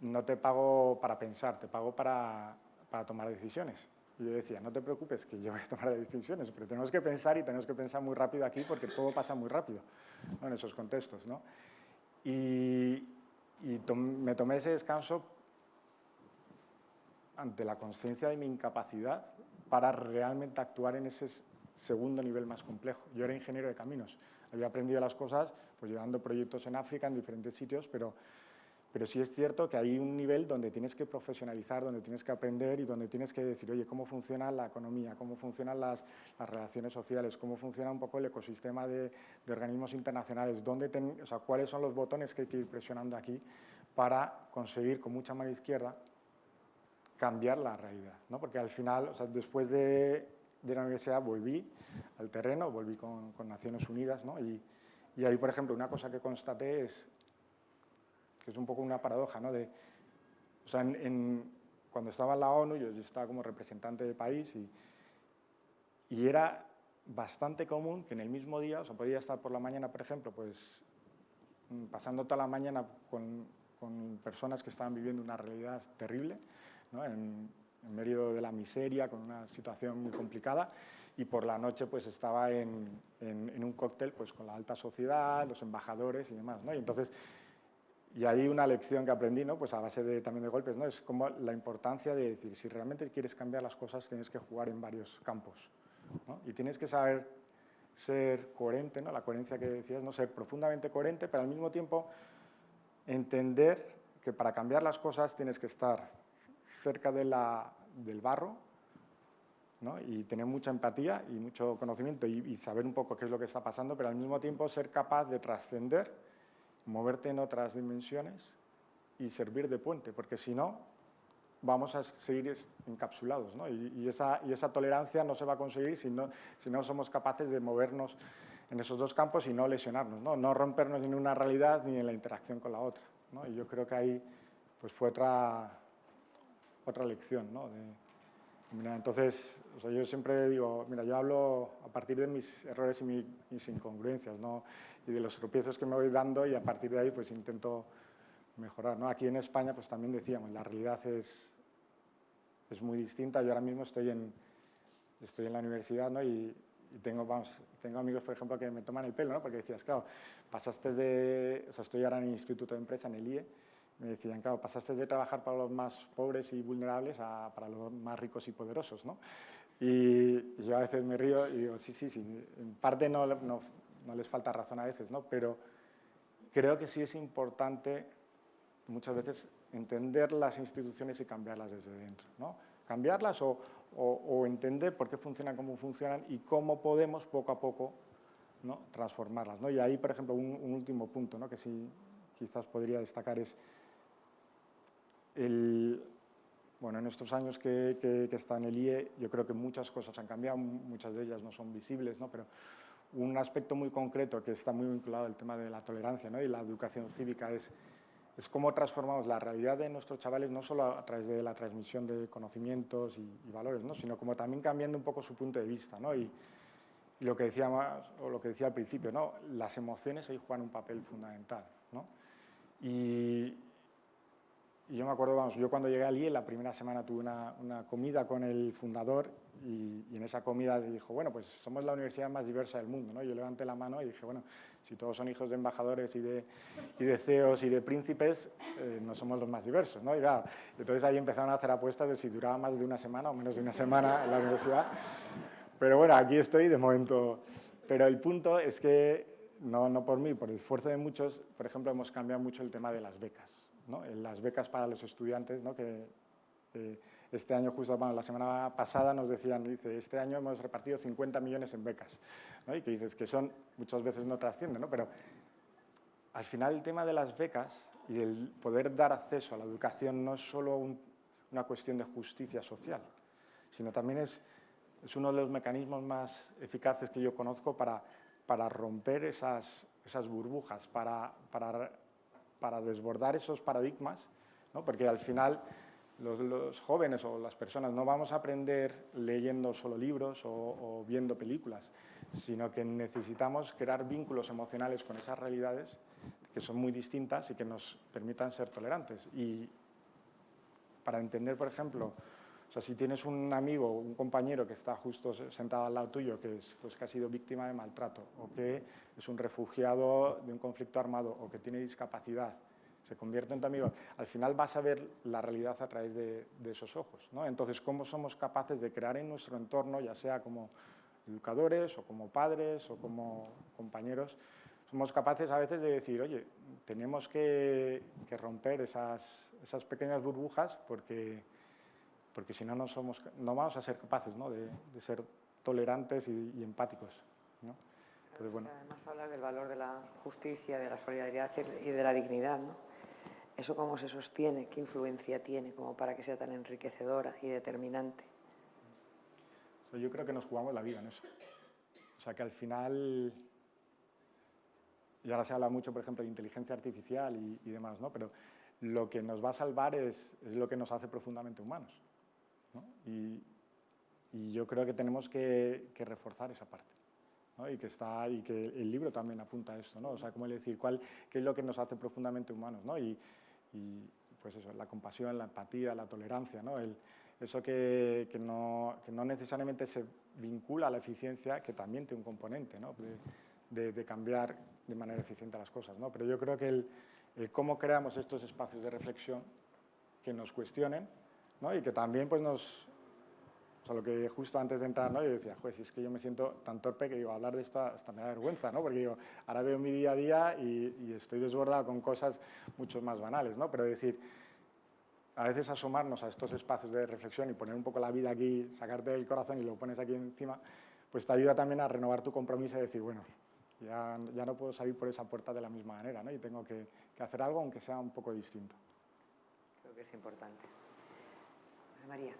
no te pago para pensar, te pago para tomar decisiones. Y yo decía, no te preocupes, que yo voy a tomar decisiones, pero tenemos que pensar y tenemos que pensar muy rápido aquí porque todo pasa muy rápido, ¿no? En esos contextos, ¿no? Y me tomé ese descanso ante la conciencia de mi incapacidad para realmente actuar en ese segundo nivel más complejo. Yo era ingeniero de caminos, había aprendido las cosas pues llevando proyectos en África, en diferentes sitios, pero sí es cierto que hay un nivel donde tienes que profesionalizar, donde tienes que aprender y donde tienes que decir, oye, cómo funciona la economía, cómo funcionan las relaciones sociales, cómo funciona un poco el ecosistema de organismos internacionales, o sea, cuáles son los botones que hay que ir presionando aquí para conseguir con mucha mano izquierda cambiar la realidad, ¿no? Porque al final, o sea, después de la universidad volví al terreno, volví con Naciones Unidas, ¿no? Y ahí, por ejemplo, una cosa que constaté es que es un poco una paradoja, ¿no? O sea, cuando estaba en la ONU, yo estaba como representante del país y era bastante común que en el mismo día, o sea, podía estar por la mañana, por ejemplo, pues pasando toda la mañana con personas que estaban viviendo una realidad terrible, ¿no? En medio de la miseria, con una situación muy complicada, y por la noche pues estaba en un cóctel pues con la alta sociedad, los embajadores y demás, ¿no? Y entonces, y ahí una lección que aprendí, ¿no? Pues a base también de golpes, ¿no? Es como la importancia de decir, si realmente quieres cambiar las cosas, tienes que jugar en varios campos, ¿no? Y tienes que saber ser coherente, ¿no? La coherencia que decías, ¿no? Ser profundamente coherente, pero al mismo tiempo entender que para cambiar las cosas tienes que estar cerca del barro, ¿no? Y tener mucha empatía y mucho conocimiento y saber un poco qué es lo que está pasando, pero al mismo tiempo ser capaz de trascender, moverte en otras dimensiones y servir de puente, porque si no, vamos a seguir encapsulados, ¿no? Y esa tolerancia no se va a conseguir si no somos capaces de movernos en esos dos campos y no lesionarnos, ¿no? Rompernos ni en una realidad ni en la interacción con la otra, ¿no? Y yo creo que ahí pues, fue otra lección, ¿no? Mira, entonces, o sea, yo siempre digo, mira, yo hablo a partir de mis errores y mis incongruencias, ¿no? Y de los tropiezos que me voy dando, y a partir de ahí pues intento mejorar, ¿no? Aquí en España pues también decíamos, la realidad es muy distinta. Yo ahora mismo estoy en la universidad, ¿no? Y tengo amigos, por ejemplo, que me toman el pelo, ¿no? Porque decías, claro, pasaste o sea, estoy ahora en el Instituto de Empresa, en el IE, me decían, claro, pasaste de trabajar para los más pobres y vulnerables para los más ricos y poderosos, ¿no? Y yo a veces me río y digo, sí, en parte no les falta razón a veces, ¿no? Pero creo que sí es importante muchas veces entender las instituciones y cambiarlas desde dentro, ¿no? Cambiarlas o entender por qué funcionan como funcionan y cómo podemos poco a poco, ¿no? Transformarlas, ¿no? Y ahí, por ejemplo, un último punto, ¿no? Que sí quizás podría destacar es bueno, en estos años que está en el IE, yo creo que muchas cosas han cambiado, muchas de ellas no son visibles, ¿no? Pero un aspecto muy concreto que está muy vinculado al tema de la tolerancia, ¿no? Y la educación cívica es cómo transformamos la realidad de nuestros chavales, no solo a través de la transmisión de conocimientos y valores, ¿no? Sino como también cambiando un poco su punto de vista, ¿no? Y lo que decía al principio, ¿no? Las emociones ahí juegan un papel fundamental, ¿no? Y yo me acuerdo, vamos, yo cuando llegué al IE, la primera semana tuve una comida con el fundador y en esa comida dijo, bueno, pues somos la universidad más diversa del mundo, ¿no? Yo levanté la mano y dije, bueno, si todos son hijos de embajadores y de CEOs y de príncipes, no somos los más diversos, ¿no? Y claro, entonces ahí empezaron a hacer apuestas de si duraba más de una semana o menos de una semana en la universidad. Pero bueno, aquí estoy de momento. Pero el punto es que, no por mí, por el esfuerzo de muchos, por ejemplo, hemos cambiado mucho el tema de las becas, ¿no? Las becas para los estudiantes, ¿no? Que este año, justo la semana pasada, nos decían, dice, este año hemos repartido 50 millones en becas, ¿no? Y que dices que son, muchas veces no trascienden, ¿no? Pero al final el tema de las becas y el poder dar acceso a la educación no es solo una cuestión de justicia social, sino también es uno de los mecanismos más eficaces que yo conozco para romper esas burbujas, para desbordar esos paradigmas, ¿no? Porque al final los jóvenes o las personas no vamos a aprender leyendo solo libros o viendo películas, sino que necesitamos crear vínculos emocionales con esas realidades que son muy distintas y que nos permitan ser tolerantes. Y para entender, por ejemplo, o sea, si tienes un amigo o un compañero que está justo sentado al lado tuyo, que ha sido víctima de maltrato, o que es un refugiado de un conflicto armado, o que tiene discapacidad, se convierte en tu amigo, al final vas a ver la realidad a través de esos ojos, ¿no? Entonces, ¿cómo somos capaces de crear en nuestro entorno, ya sea como educadores, o como padres, o como compañeros, somos capaces a veces de decir, oye, tenemos que romper esas pequeñas burbujas porque si no, no vamos a ser capaces, ¿no? de ser tolerantes y empáticos, ¿no? Entonces, bueno. Además hablas del valor de la justicia, de la solidaridad y de la dignidad, ¿no? ¿Eso cómo se sostiene? ¿Qué influencia tiene como para que sea tan enriquecedora y determinante? Yo creo que nos jugamos la vida en eso. O sea, que al final, y ahora se habla mucho, por ejemplo, de inteligencia artificial y demás, ¿no? Pero lo que nos va a salvar es lo que nos hace profundamente humanos, ¿no? Y yo creo que tenemos que reforzar esa parte, ¿no? Y que el libro también apunta a esto, ¿no? O sea, cómo decir, qué es lo que nos hace profundamente humanos, ¿no? Y pues eso, la compasión, la empatía, la tolerancia, ¿no? Eso que no necesariamente se vincula a la eficiencia, que también tiene un componente, ¿no? de cambiar de manera eficiente las cosas, ¿no? Pero yo creo que el cómo creamos estos espacios de reflexión que nos cuestionen, ¿no? Y que también pues o sea, lo que justo antes de entrar, ¿no? Yo decía, joder, si es que yo me siento tan torpe que digo, hablar de esto hasta me da vergüenza, ¿no? Porque digo, ahora veo mi día a día y estoy desbordado con cosas mucho más banales, ¿no? Pero decir, a veces asomarnos a estos espacios de reflexión y poner un poco la vida aquí, sacarte del corazón y lo pones aquí encima, pues te ayuda también a renovar tu compromiso y decir, bueno, ya no puedo salir por esa puerta de la misma manera, ¿no? Y tengo que hacer algo aunque sea un poco distinto. Creo que es importante. José María.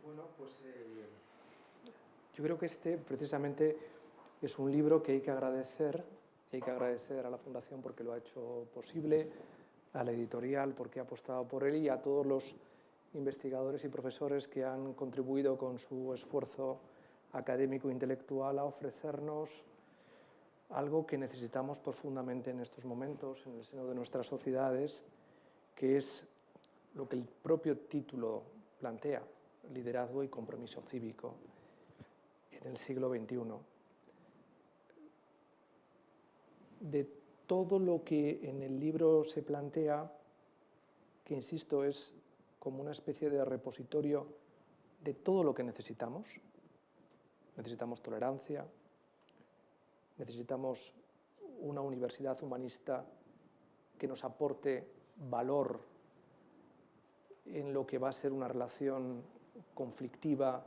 Bueno, pues yo creo que este precisamente es un libro que hay que agradecer. Hay que agradecer a la Fundación porque lo ha hecho posible, a la editorial porque ha apostado por él y a todos los investigadores y profesores que han contribuido con su esfuerzo académico e intelectual a ofrecernos algo que necesitamos profundamente en estos momentos, en el seno de nuestras sociedades, que es lo que el propio título plantea, liderazgo y compromiso cívico en el siglo XXI. De todo lo que en el libro se plantea, que insisto es como una especie de repositorio de todo lo que necesitamos. Necesitamos tolerancia, necesitamos una universidad humanista que nos aporte valor en lo que va a ser una relación conflictiva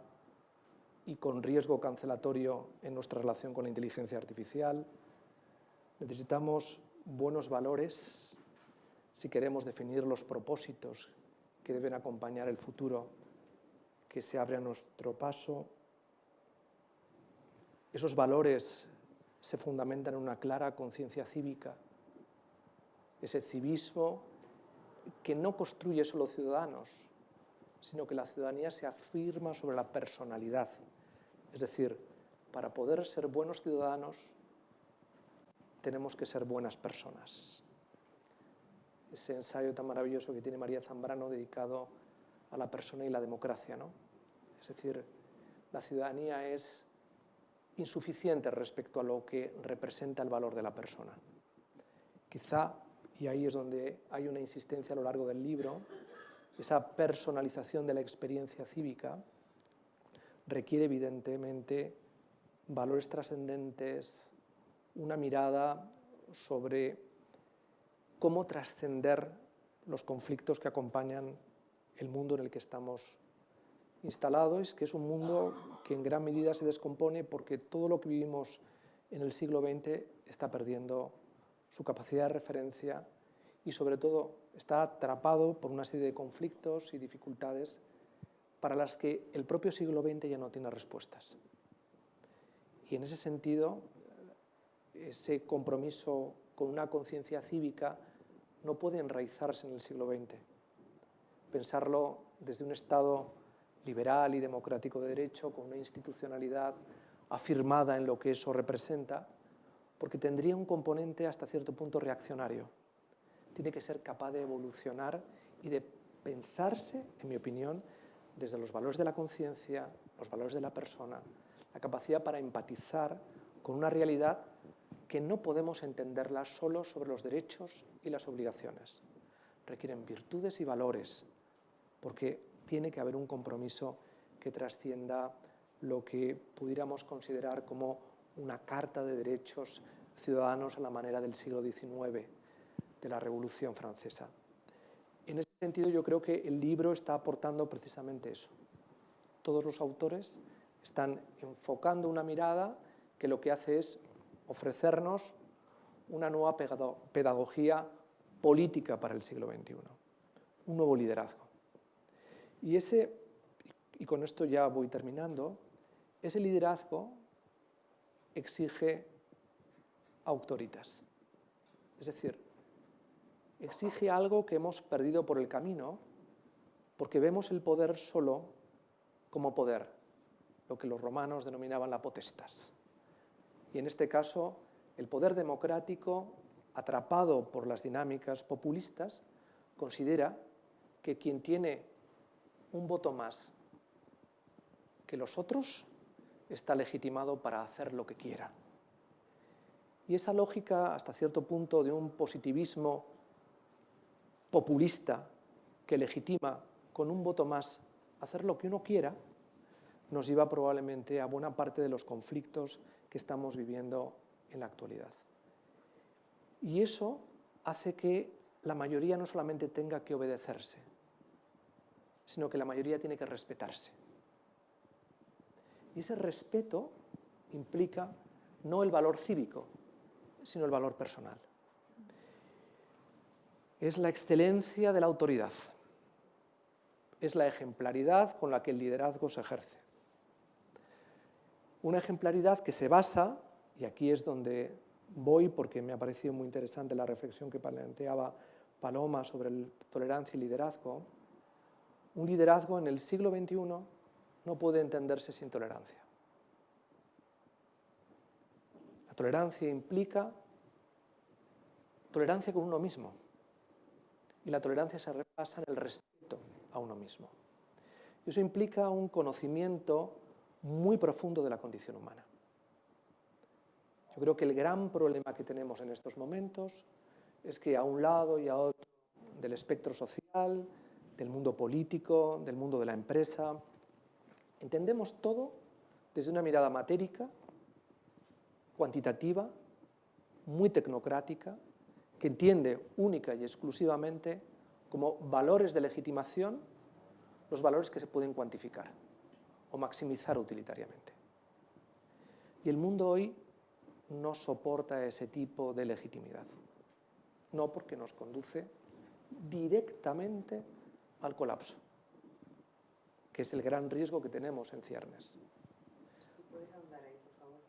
y con riesgo cancelatorio en nuestra relación con la inteligencia artificial. Necesitamos buenos valores si queremos definir los propósitos que deben acompañar el futuro que se abre a nuestro paso. Esos valores se fundamentan en una clara conciencia cívica, ese civismo que no construye solo ciudadanos, sino que la ciudadanía se afirma sobre la personalidad. Es decir, para poder ser buenos ciudadanos, tenemos que ser buenas personas. Ese ensayo tan maravilloso que tiene María Zambrano dedicado a la persona y la democracia, ¿no? Es decir, la ciudadanía es insuficiente respecto a lo que representa el valor de la persona. Quizá, y ahí es donde hay una insistencia a lo largo del libro, esa personalización de la experiencia cívica requiere evidentemente valores trascendentes, una mirada sobre cómo trascender los conflictos que acompañan el mundo en el que estamos instalados, que es un mundo que en gran medida se descompone porque todo lo que vivimos en el siglo XX está perdiendo su capacidad de referencia y sobre todo está atrapado por una serie de conflictos y dificultades para las que el propio siglo XX ya no tiene respuestas. Y en ese sentido, ese compromiso con una conciencia cívica no puede enraizarse en el siglo XX. Pensarlo desde un Estado liberal y democrático de derecho, con una institucionalidad afirmada en lo que eso representa, porque tendría un componente hasta cierto punto reaccionario. Tiene que ser capaz de evolucionar y de pensarse, en mi opinión, desde los valores de la conciencia, los valores de la persona, la capacidad para empatizar con una realidad que no podemos entenderla solo sobre los derechos y las obligaciones. Requieren virtudes y valores, porque tiene que haber un compromiso que trascienda lo que pudiéramos considerar como una carta de derechos ciudadanos a la manera del siglo XIX, de la Revolución Francesa. En ese sentido, yo creo que el libro está aportando precisamente eso. Todos los autores están enfocando una mirada que lo que hace es ofrecernos una nueva pedagogía política para el siglo XXI, un nuevo liderazgo. Y con esto ya voy terminando, ese liderazgo exige auctoritas. Es decir, exige algo que hemos perdido por el camino porque vemos el poder solo como poder, lo que los romanos denominaban la potestas. Y en este caso, el poder democrático, atrapado por las dinámicas populistas, considera que quien tiene un voto más que los otros está legitimado para hacer lo que quiera. Y esa lógica, hasta cierto punto, de un positivismo populista que legitima con un voto más hacer lo que uno quiera, nos lleva probablemente a buena parte de los conflictos que estamos viviendo en la actualidad. Y eso hace que la mayoría no solamente tenga que obedecerse, sino que la mayoría tiene que respetarse. Y ese respeto implica no el valor cívico, sino el valor personal. Es la excelencia de la autoridad. es la ejemplaridad con la que el liderazgo se ejerce. Una ejemplaridad que se basa, y aquí es donde voy porque me ha parecido muy interesante la reflexión que planteaba Paloma sobre tolerancia y liderazgo, un liderazgo en el siglo XXI no puede entenderse sin tolerancia. La tolerancia implica tolerancia con uno mismo, y la tolerancia se basa en el respeto a uno mismo. Y eso implica un conocimiento muy profundo de la condición humana. Yo creo que el gran problema que tenemos en estos momentos es que a un lado y a otro del espectro social, del mundo político, del mundo de la empresa, entendemos todo desde una mirada matérica, cuantitativa, muy tecnocrática, que entiende única y exclusivamente como valores de legitimación los valores que se pueden cuantificar o maximizar utilitariamente. Y el mundo hoy no soporta ese tipo de legitimidad. No, porque nos conduce directamente al colapso, que es el gran riesgo que tenemos en ciernes. ¿Puedes ahondar ahí, por favor?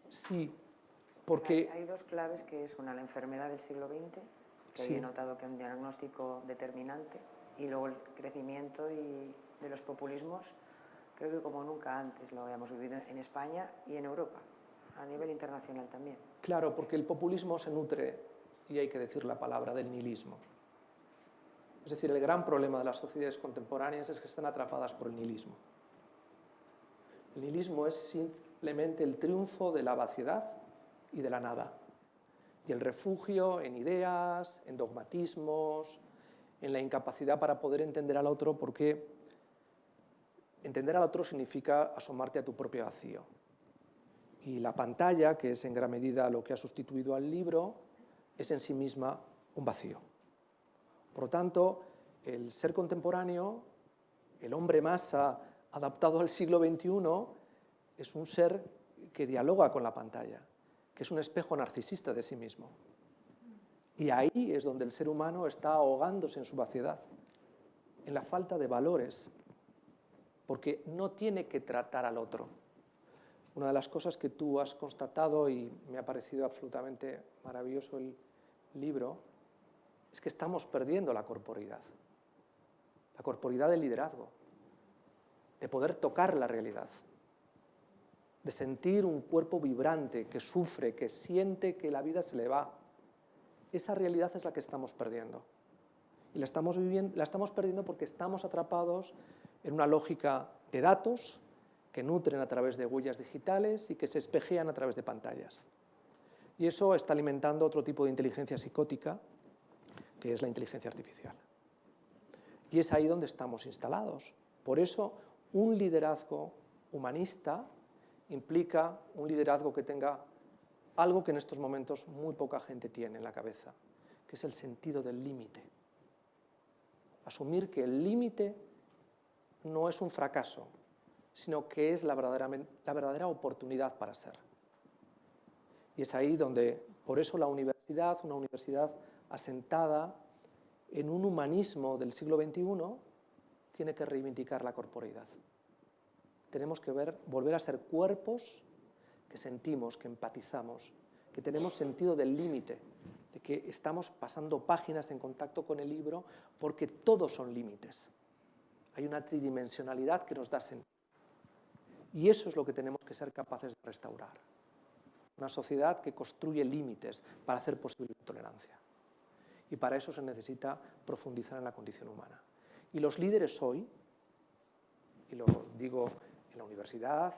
Sí, porque... Hay dos claves, que es una, la enfermedad del siglo XX, que Sí. he notado que es un diagnóstico determinante, y luego el crecimiento de los populismos, creo que como nunca antes lo habíamos vivido en España y en Europa, a nivel internacional también. Claro, porque el populismo se nutre, y hay que decir la palabra, del nihilismo. Es decir, el gran problema de las sociedades contemporáneas es que están atrapadas por el nihilismo. El nihilismo es simplemente el triunfo de la vaciedad y de la nada, y el refugio en ideas, en dogmatismos, en la incapacidad para poder entender al otro, porque entender al otro significa asomarte a tu propio vacío. Y la pantalla, que es en gran medida lo que ha sustituido al libro, es en sí misma un vacío. Por lo tanto, el ser contemporáneo, el hombre masa adaptado al siglo XXI, es un ser que dialoga con la pantalla, que es un espejo narcisista de sí mismo. Y ahí es donde el ser humano está ahogándose en su vaciedad, en la falta de valores, porque no tiene que tratar al otro. Una de las cosas que tú has constatado, y me ha parecido absolutamente maravilloso el libro, es que estamos perdiendo la corporidad del liderazgo, de poder tocar la realidad, de sentir un cuerpo vibrante que sufre, que siente que la vida se le va. Esa realidad es la que estamos perdiendo. Y la estamos perdiendo porque estamos atrapados en una lógica de datos que nutren a través de huellas digitales y que se espejean a través de pantallas. Y eso está alimentando otro tipo de inteligencia psicótica, que es la inteligencia artificial. Y es ahí donde estamos instalados. Por eso, un liderazgo humanista implica un liderazgo que tenga algo que en estos momentos muy poca gente tiene en la cabeza, que es el sentido del límite. Asumir que el límite no es un fracaso, sino que es la verdadera oportunidad para ser. Y es ahí donde, por eso la universidad, una universidad asentada en un humanismo del siglo XXI, tiene que reivindicar la corporeidad. Tenemos que volver a ser cuerpos que sentimos, que empatizamos, que tenemos sentido del límite, de que estamos pasando páginas en contacto con el libro, porque todos son límites. Hay una tridimensionalidad que nos da sentido. Y eso es lo que tenemos que ser capaces de restaurar. Una sociedad que construye límites para hacer posible la tolerancia. Y para eso se necesita profundizar en la condición humana. Y los líderes hoy, y lo digo en la universidad,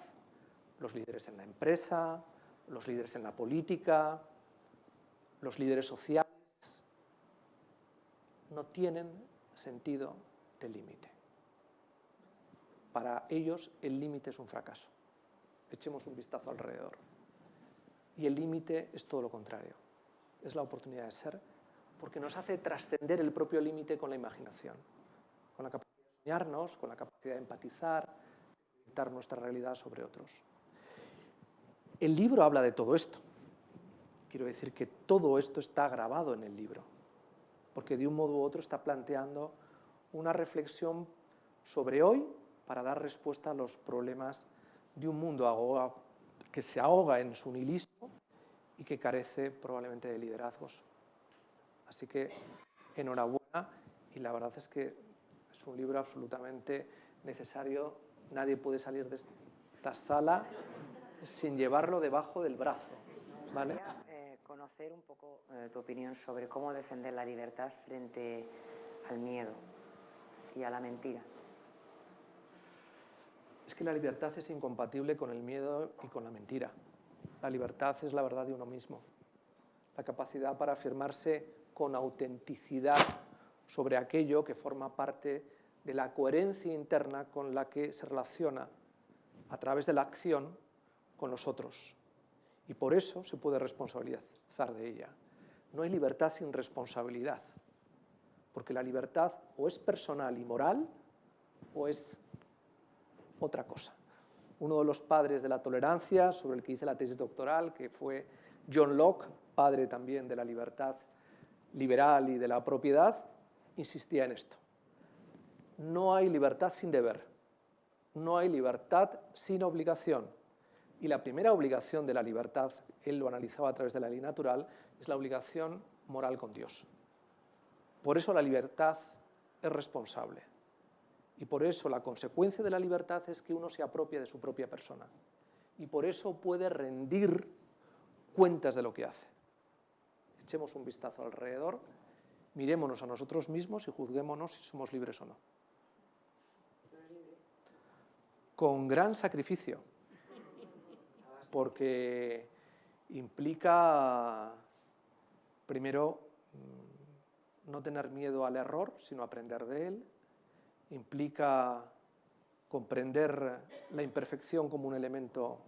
los líderes en la empresa, los líderes en la política, los líderes sociales, no tienen sentido del límite. Para ellos el límite es un fracaso. Echemos un vistazo alrededor. Y el límite es todo lo contrario. Es la oportunidad de ser, porque nos hace trascender el propio límite con la imaginación, con la capacidad de soñarnos, con la capacidad de empatizar, de proyectar nuestra realidad sobre otros. El libro habla de todo esto. Quiero decir que todo esto está grabado en el libro, porque de un modo u otro está planteando una reflexión sobre hoy para dar respuesta a los problemas de un mundo que se ahoga en su nihilismo y que carece probablemente de liderazgos. Así que enhorabuena, y la verdad es que es un libro absolutamente necesario. Nadie puede salir de esta sala sin llevarlo debajo del brazo, ¿vale? Conocer un poco tu opinión sobre cómo defender la libertad frente al miedo y a la mentira. Es que la libertad es incompatible con el miedo y con la mentira. La libertad es la verdad de uno mismo, la capacidad para afirmarse con autenticidad sobre aquello que forma parte de la coherencia interna con la que se relaciona a través de la acción con los otros. Y por eso se puede responsabilizar de ella. No hay libertad sin responsabilidad, porque la libertad o es personal y moral o es otra cosa. Uno de los padres de la tolerancia, sobre el que hice la tesis doctoral, que fue John Locke, padre también de la libertad liberal y de la propiedad, insistía en esto. No hay libertad sin deber, no hay libertad sin obligación. Y la primera obligación de la libertad, él lo analizaba a través de la ley natural, es la obligación moral con Dios. Por eso la libertad es responsable. Y por eso la consecuencia de la libertad es que uno se apropia de su propia persona. Y por eso puede rendir cuentas de lo que hace. Echemos un vistazo alrededor, mirémonos a nosotros mismos y juzguémonos si somos libres o no. Con gran sacrificio, porque implica, primero, no tener miedo al error, sino aprender de él. Implica comprender la imperfección como un elemento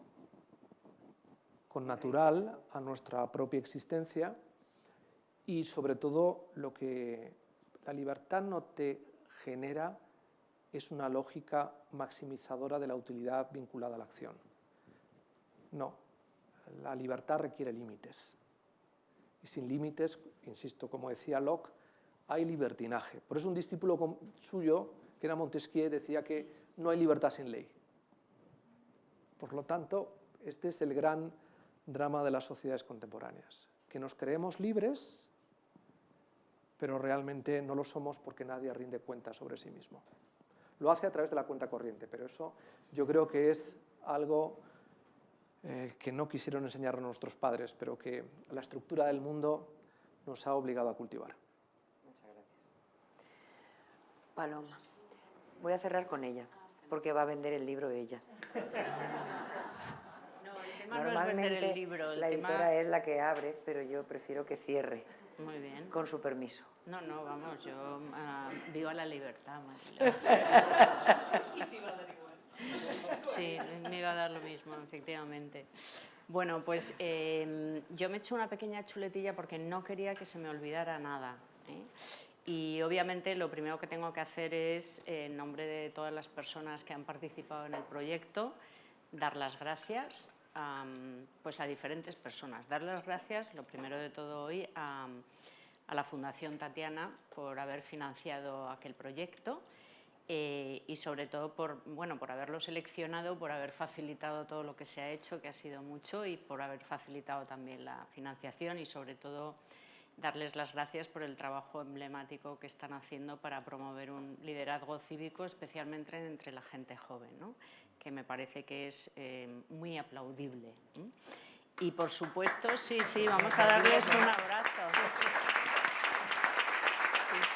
connatural a nuestra propia existencia, y sobre todo lo que la libertad no te genera es una lógica maximizadora de la utilidad vinculada a la acción. No, la libertad requiere límites. Y sin límites, insisto, como decía Locke, hay libertinaje. Por eso un discípulo suyo, que era Montesquieu, decía que no hay libertad sin ley. Por lo tanto, este es el gran drama de las sociedades contemporáneas, que nos creemos libres, pero realmente no lo somos porque nadie rinde cuenta sobre sí mismo. Lo hace a través de la cuenta corriente, pero eso yo creo que es algo que no quisieron enseñar a nuestros padres, pero que la estructura del mundo nos ha obligado a cultivar. Muchas gracias. Paloma, voy a cerrar con ella, porque va a vender el libro ella. No, el tema no es vender el libro. La editora es la que abre, pero yo prefiero que cierre. Muy bien. Con su permiso. No, vamos, yo viva la libertad, Marila. Y te iba a dar igual. Sí, me iba a dar lo mismo, efectivamente. Bueno, pues yo me he hecho una pequeña chuletilla porque no quería que se me olvidara nada, ¿eh? Y obviamente lo primero que tengo que hacer es, en nombre de todas las personas que han participado en el proyecto, dar las gracias pues a diferentes personas. Dar las gracias, lo primero de todo hoy, a la Fundación Tatiana por haber financiado aquel proyecto y sobre todo por haberlo seleccionado, por haber facilitado todo lo que se ha hecho, que ha sido mucho, y por haber facilitado también la financiación, y sobre todo darles las gracias por el trabajo emblemático que están haciendo para promover un liderazgo cívico, especialmente entre la gente joven, ¿no? Que me parece que es muy aplaudible. Y por supuesto, sí, vamos a darles un abrazo.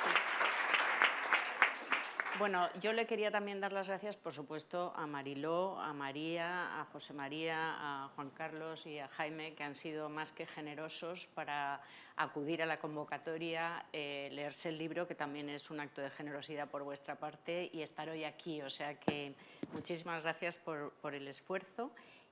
Sí. Bueno, yo le quería también dar las gracias, por supuesto, a Mariló, a María, a José María, a Juan Carlos y a Jaime, que han sido más que generosos para acudir a la convocatoria, leerse el libro, que también es un acto de generosidad por vuestra parte, y estar hoy aquí. O sea que muchísimas gracias por el esfuerzo.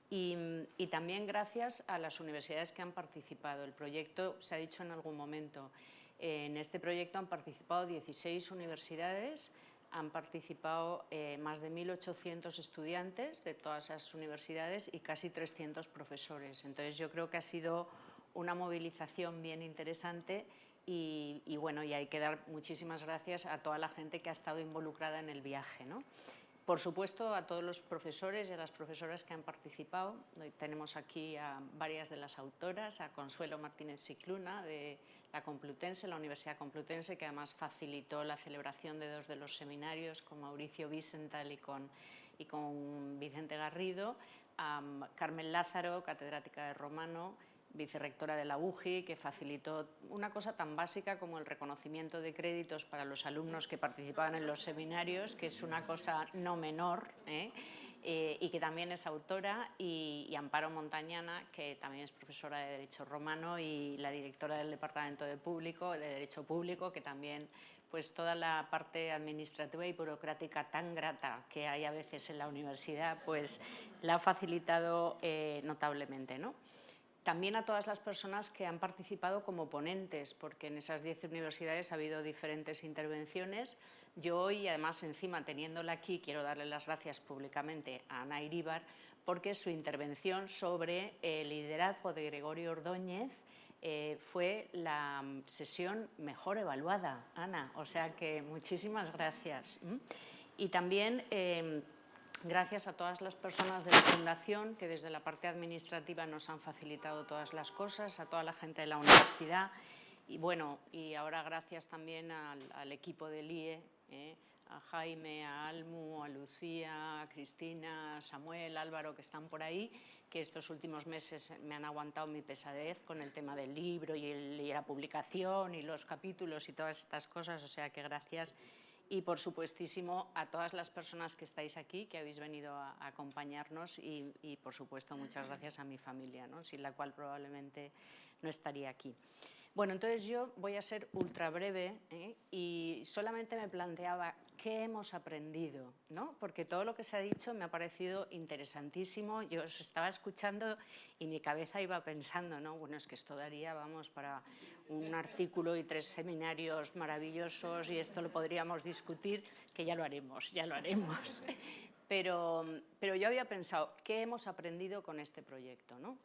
Y también gracias a las universidades que han participado. El proyecto, se ha dicho en algún momento, en este proyecto han participado 16 universidades, han participado más de 1.800 estudiantes de todas esas universidades y casi 300 profesores. Entonces yo creo que ha sido una movilización bien interesante y bueno, y hay que dar muchísimas gracias a toda la gente que ha estado involucrada en el viaje, ¿no? Por supuesto, a todos los profesores y a las profesoras que han participado. Hoy tenemos aquí a varias de las autoras, a Consuelo Martínez Cicluna, de la Complutense, la Universidad Complutense, que además facilitó la celebración de 2 de los seminarios, con Mauricio Wiesenthal y con Vicente Garrido, a Carmen Lázaro, catedrática de Romano, vicerrectora de la UJI, que facilitó una cosa tan básica como el reconocimiento de créditos para los alumnos que participaban en los seminarios, que es una cosa no menor, y que también es autora, y Amparo Montañana, que también es profesora de Derecho Romano y la directora del Departamento de Derecho Público, que también, pues toda la parte administrativa y burocrática tan grata que hay a veces en la universidad, pues la ha facilitado notablemente, ¿no? También a todas las personas que han participado como ponentes, porque en esas 10 universidades ha habido diferentes intervenciones. Yo hoy, además, encima teniéndola aquí, quiero darle las gracias públicamente a Ana Iríbar, porque su intervención sobre el liderazgo de Gregorio Ordóñez fue la sesión mejor evaluada, Ana. O sea que muchísimas gracias. Y también gracias a todas las personas de la Fundación que desde la parte administrativa nos han facilitado todas las cosas, a toda la gente de la universidad y bueno, y ahora gracias también al equipo del IE, a Jaime, a Almu, a Lucía, a Cristina, a Samuel, Álvaro, que están por ahí, que estos últimos meses me han aguantado mi pesadez con el tema del libro y la publicación y los capítulos y todas estas cosas, o sea que gracias. Y, por supuestísimo, a todas las personas que estáis aquí, que habéis venido a acompañarnos y, por supuesto, muchas gracias a mi familia, ¿no? Sin la cual probablemente no estaría aquí. Bueno, entonces yo voy a ser ultra breve y solamente me planteaba qué hemos aprendido, ¿no? Porque todo lo que se ha dicho me ha parecido interesantísimo. Yo os estaba escuchando y mi cabeza iba pensando, ¿no? Bueno, es que esto daría, vamos, para un artículo y 3 seminarios maravillosos y esto lo podríamos discutir, que ya lo haremos, ya lo haremos. Pero yo había pensado, ¿qué hemos aprendido con este proyecto, ¿no?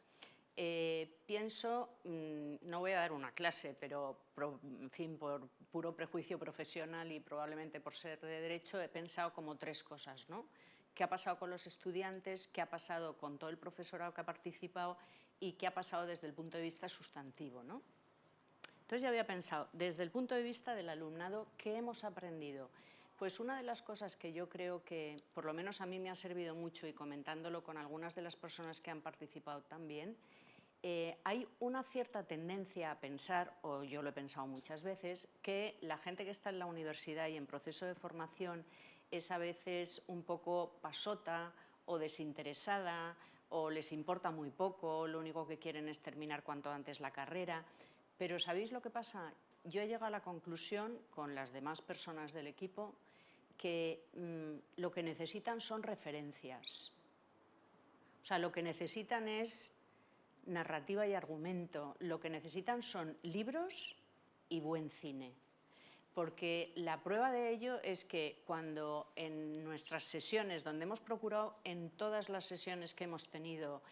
Pienso, no voy a dar una clase, pero en fin, por puro prejuicio profesional y probablemente por ser de Derecho, he pensado como 3 cosas, ¿no? ¿Qué ha pasado con los estudiantes? ¿Qué ha pasado con todo el profesorado que ha participado? ¿Y qué ha pasado desde el punto de vista sustantivo, ¿no? Entonces ya había pensado, desde el punto de vista del alumnado, ¿qué hemos aprendido? Pues una de las cosas que yo creo que, por lo menos a mí me ha servido mucho y comentándolo con algunas de las personas que han participado también, hay una cierta tendencia a pensar, o yo lo he pensado muchas veces, que la gente que está en la universidad y en proceso de formación es a veces un poco pasota o desinteresada o les importa muy poco, lo único que quieren es terminar cuanto antes la carrera. Pero ¿sabéis lo que pasa? Yo he llegado a la conclusión, con las demás personas del equipo, que lo que necesitan son referencias. O sea, lo que necesitan es narrativa y argumento. Lo que necesitan son libros y buen cine. Porque la prueba de ello es que cuando en nuestras sesiones, donde hemos procurado en todas las sesiones que hemos tenido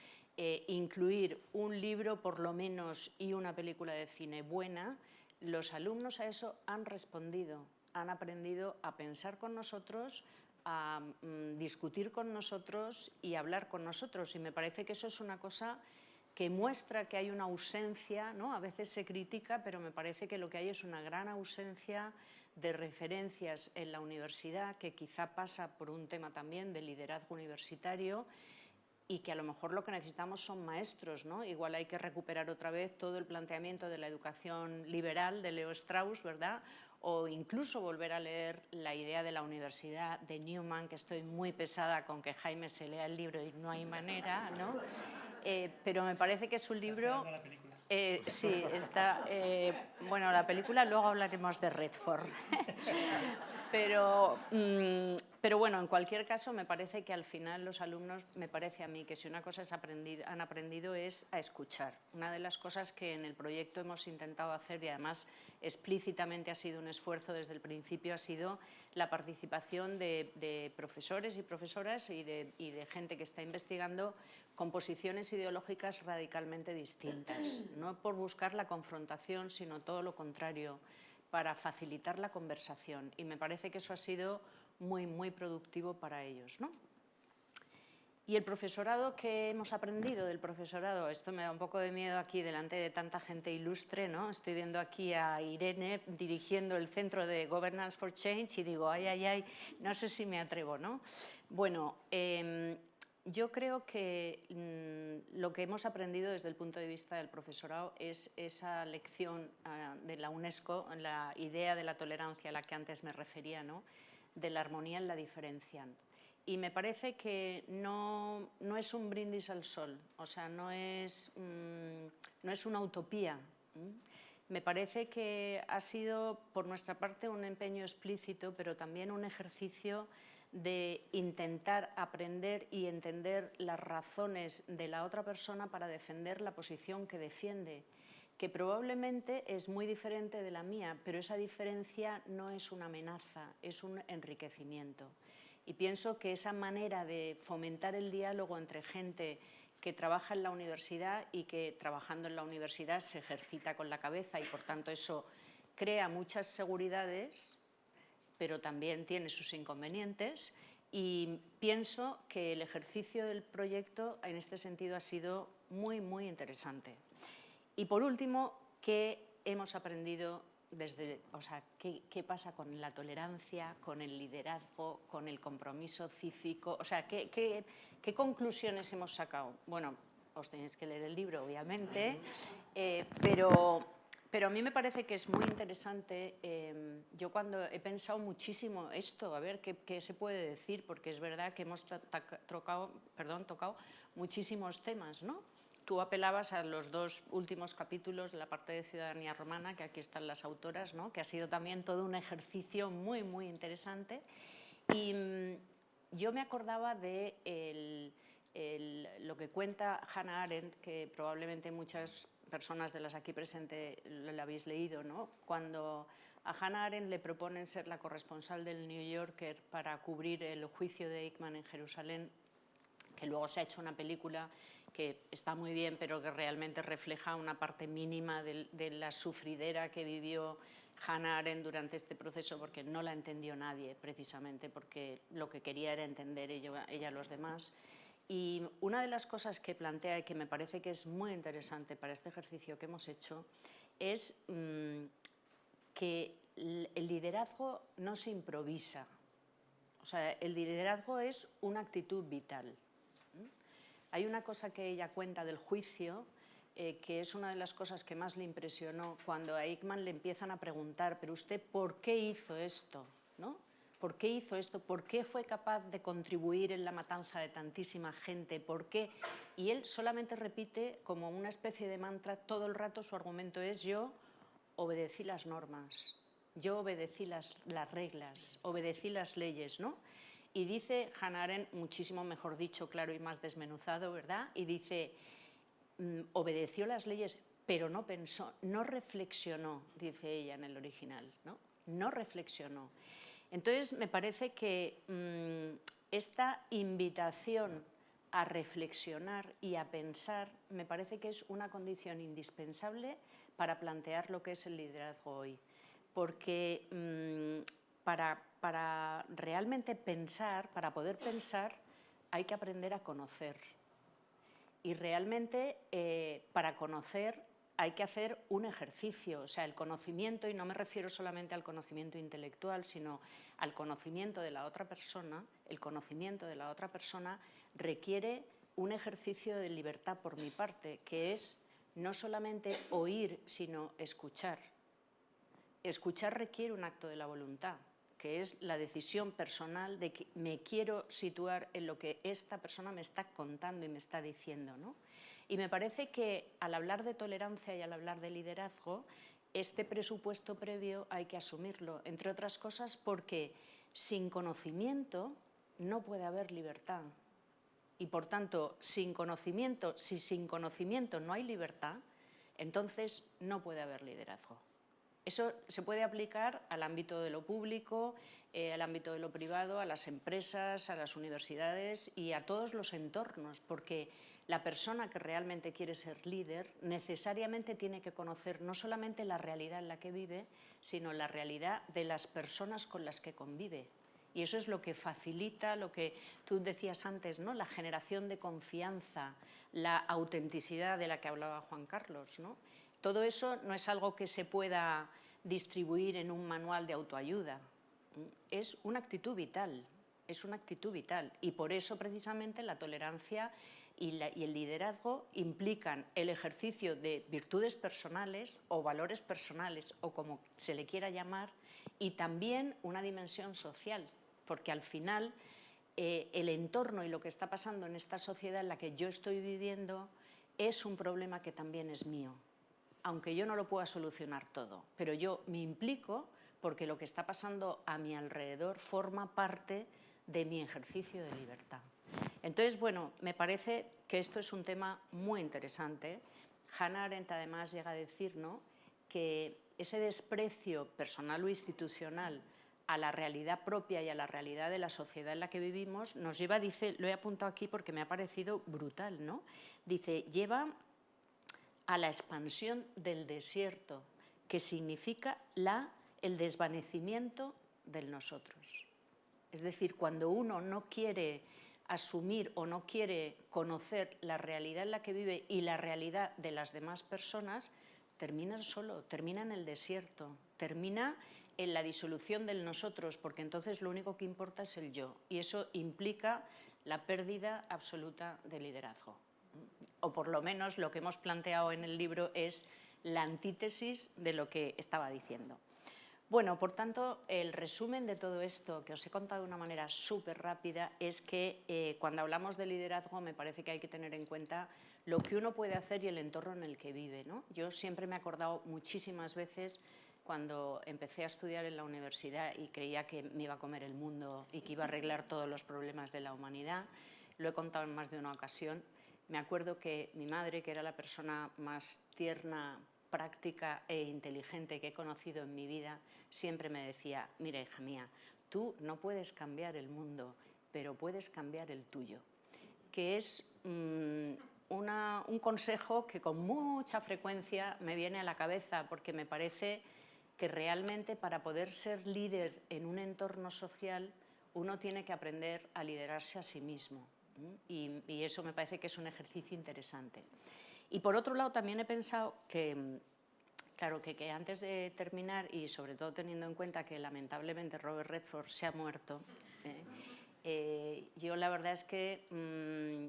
incluir un libro por lo menos y una película de cine buena, los alumnos a eso han respondido, han aprendido a pensar con nosotros, a discutir con nosotros y hablar con nosotros. Y me parece que eso es una cosa que muestra que hay una ausencia, ¿no? A veces se critica, pero me parece que lo que hay es una gran ausencia de referencias en la universidad, que quizá pasa por un tema también de liderazgo universitario y que a lo mejor lo que necesitamos son maestros, ¿no? Igual hay que recuperar otra vez todo el planteamiento de la educación liberal de Leo Strauss, ¿verdad? O incluso volver a leer La idea de la universidad de Newman, que estoy muy pesada con que Jaime se lea el libro y no hay manera, ¿no? Pero me parece que es un libro... sí, está... bueno, la película, luego hablaremos de Redford. Pero Pero bueno, en cualquier caso, me parece que al final los alumnos, me parece a mí, que si una cosa han aprendido es a escuchar. Una de las cosas que en el proyecto hemos intentado hacer, y además explícitamente ha sido un esfuerzo desde el principio, ha sido la participación de profesores y profesoras y de gente que está investigando con posiciones ideológicas radicalmente distintas. No por buscar la confrontación, sino todo lo contrario, para facilitar la conversación. Y me parece que eso ha sido muy, muy productivo para ellos, ¿no? Y el profesorado que hemos aprendido del profesorado, esto me da un poco de miedo aquí delante de tanta gente ilustre, ¿no? Estoy viendo aquí a Irene dirigiendo el Centro de Governance for Change y digo, ay, ay, ay, no sé si me atrevo, ¿no? Bueno, yo creo que lo que hemos aprendido desde el punto de vista del profesorado es esa lección de la UNESCO, la idea de la tolerancia a la que antes me refería, ¿no? De la armonía en la diferencia. Y me parece que no es un brindis al sol, o sea, no es una utopía. Me parece que ha sido, por nuestra parte, un empeño explícito, pero también un ejercicio de intentar aprender y entender las razones de la otra persona para defender la posición que defiende, que probablemente es muy diferente de la mía, pero esa diferencia no es una amenaza, es un enriquecimiento. Y pienso que esa manera de fomentar el diálogo entre gente que trabaja en la universidad y que trabajando en la universidad se ejercita con la cabeza y por tanto eso crea muchas seguridades, pero también tiene sus inconvenientes, y pienso que el ejercicio del proyecto en este sentido ha sido muy, muy interesante. Y por último, ¿qué hemos aprendido qué pasa con la tolerancia, con el liderazgo, con el compromiso cívico? O sea, ¿qué conclusiones hemos sacado? Bueno, os tenéis que leer el libro, obviamente, pero a mí me parece que es muy interesante. Yo cuando he pensado muchísimo esto, a ver qué se puede decir, porque es verdad que hemos tocado muchísimos temas, ¿no? Tú apelabas a los dos últimos capítulos de la parte de Ciudadanía Romana, que aquí están las autoras, ¿no? Que ha sido también todo un ejercicio muy, muy interesante. Y yo me acordaba de lo que cuenta Hannah Arendt, que probablemente muchas personas de las aquí presentes lo habéis leído, ¿no? Cuando a Hannah Arendt le proponen ser la corresponsal del New Yorker para cubrir el juicio de Eichmann en Jerusalén, que luego se ha hecho una película que está muy bien, pero que realmente refleja una parte mínima de la sufridera que vivió Hannah Arendt durante este proceso, porque no la entendió nadie, precisamente porque lo que quería era entender ella a los demás. Y una de las cosas que plantea y que me parece que es muy interesante para este ejercicio que hemos hecho es que el liderazgo no se improvisa. O sea, el liderazgo es una actitud vital. Hay una cosa que ella cuenta del juicio, que es una de las cosas que más le impresionó, cuando a Eichmann le empiezan a preguntar, pero usted, ¿por qué hizo esto? ¿No? ¿Por qué hizo esto? ¿Por qué fue capaz de contribuir en la matanza de tantísima gente? ¿Por qué? Y él solamente repite como una especie de mantra todo el rato, su argumento es: yo obedecí las normas, yo obedecí las reglas, obedecí las leyes, ¿no? Y dice Hannah Arendt, muchísimo mejor dicho, claro y más desmenuzado, ¿verdad? Y dice, obedeció las leyes, pero no pensó, no reflexionó, dice ella en el original, ¿no? No reflexionó. Entonces, me parece que esta invitación a reflexionar y a pensar, me parece que es una condición indispensable para plantear lo que es el liderazgo hoy. Porque para realmente pensar, para poder pensar, hay que aprender a conocer. Y realmente, para conocer, hay que hacer un ejercicio. O sea, el conocimiento, y no me refiero solamente al conocimiento intelectual, sino al conocimiento de la otra persona, el conocimiento de la otra persona requiere un ejercicio de libertad por mi parte, que es no solamente oír, sino escuchar. Escuchar requiere un acto de la voluntad, que es la decisión personal de que me quiero situar en lo que esta persona me está contando y me está diciendo, ¿no? Y me parece que al hablar de tolerancia y al hablar de liderazgo, este presupuesto previo hay que asumirlo, entre otras cosas porque Sin conocimiento no puede haber libertad. Y por tanto, sin conocimiento, si sin conocimiento no hay libertad, entonces no puede haber liderazgo. Eso se puede aplicar al ámbito de lo público, al ámbito de lo privado, a las empresas, a las universidades y a todos los entornos, porque la persona que realmente quiere ser líder necesariamente tiene que conocer no solamente la realidad en la que vive, sino la realidad de las personas con las que convive. Y eso es lo que facilita, lo que tú decías antes, ¿no? La generación de confianza, la autenticidad de la que hablaba Juan Carlos, ¿no? Todo eso no es algo que se pueda distribuir en un manual de autoayuda. Es una actitud vital, es una actitud vital. Y por eso precisamente la tolerancia y el liderazgo implican el ejercicio de virtudes personales o valores personales o como se le quiera llamar, y también una dimensión social, porque al final el entorno y lo que está pasando en esta sociedad en la que yo estoy viviendo es un problema que también es mío, aunque yo no lo pueda solucionar todo, pero yo me implico porque lo que está pasando a mi alrededor forma parte de mi ejercicio de libertad. Entonces, bueno, me parece que esto es un tema muy interesante. Hannah Arendt además llega a decir, ¿no?, que ese desprecio personal o institucional a la realidad propia y a la realidad de la sociedad en la que vivimos nos lleva, dice, lo he apuntado aquí porque me ha parecido brutal, ¿no? Dice, lleva a la expansión del desierto, que significa el desvanecimiento del nosotros. Es decir, cuando uno no quiere asumir o no quiere conocer la realidad en la que vive y la realidad de las demás personas, termina solo, termina en el desierto, termina en la disolución del nosotros, porque entonces lo único que importa es el yo, y eso implica la pérdida absoluta de liderazgo. O por lo menos lo que hemos planteado en el libro es la antítesis de lo que estaba diciendo. Bueno, por tanto, el resumen de todo esto que os he contado de una manera súper rápida es que cuando hablamos de liderazgo me parece que hay que tener en cuenta lo que uno puede hacer y el entorno en el que vive, ¿no? Yo siempre me he acordado muchísimas veces cuando empecé a estudiar en la universidad y creía que me iba a comer el mundo y que iba a arreglar todos los problemas de la humanidad. Lo he contado en más de una ocasión. Me acuerdo que mi madre, que era la persona más tierna, práctica e inteligente que he conocido en mi vida, siempre me decía, mira, hija mía, tú no puedes cambiar el mundo, pero puedes cambiar el tuyo. Que es un consejo que con mucha frecuencia me viene a la cabeza, porque me parece que realmente para poder ser líder en un entorno social uno tiene que aprender a liderarse a sí mismo. Y eso me parece que es un ejercicio interesante. Y por otro lado también he pensado que, claro, que antes de terminar, y sobre todo teniendo en cuenta que lamentablemente Robert Redford se ha muerto, yo la verdad es que,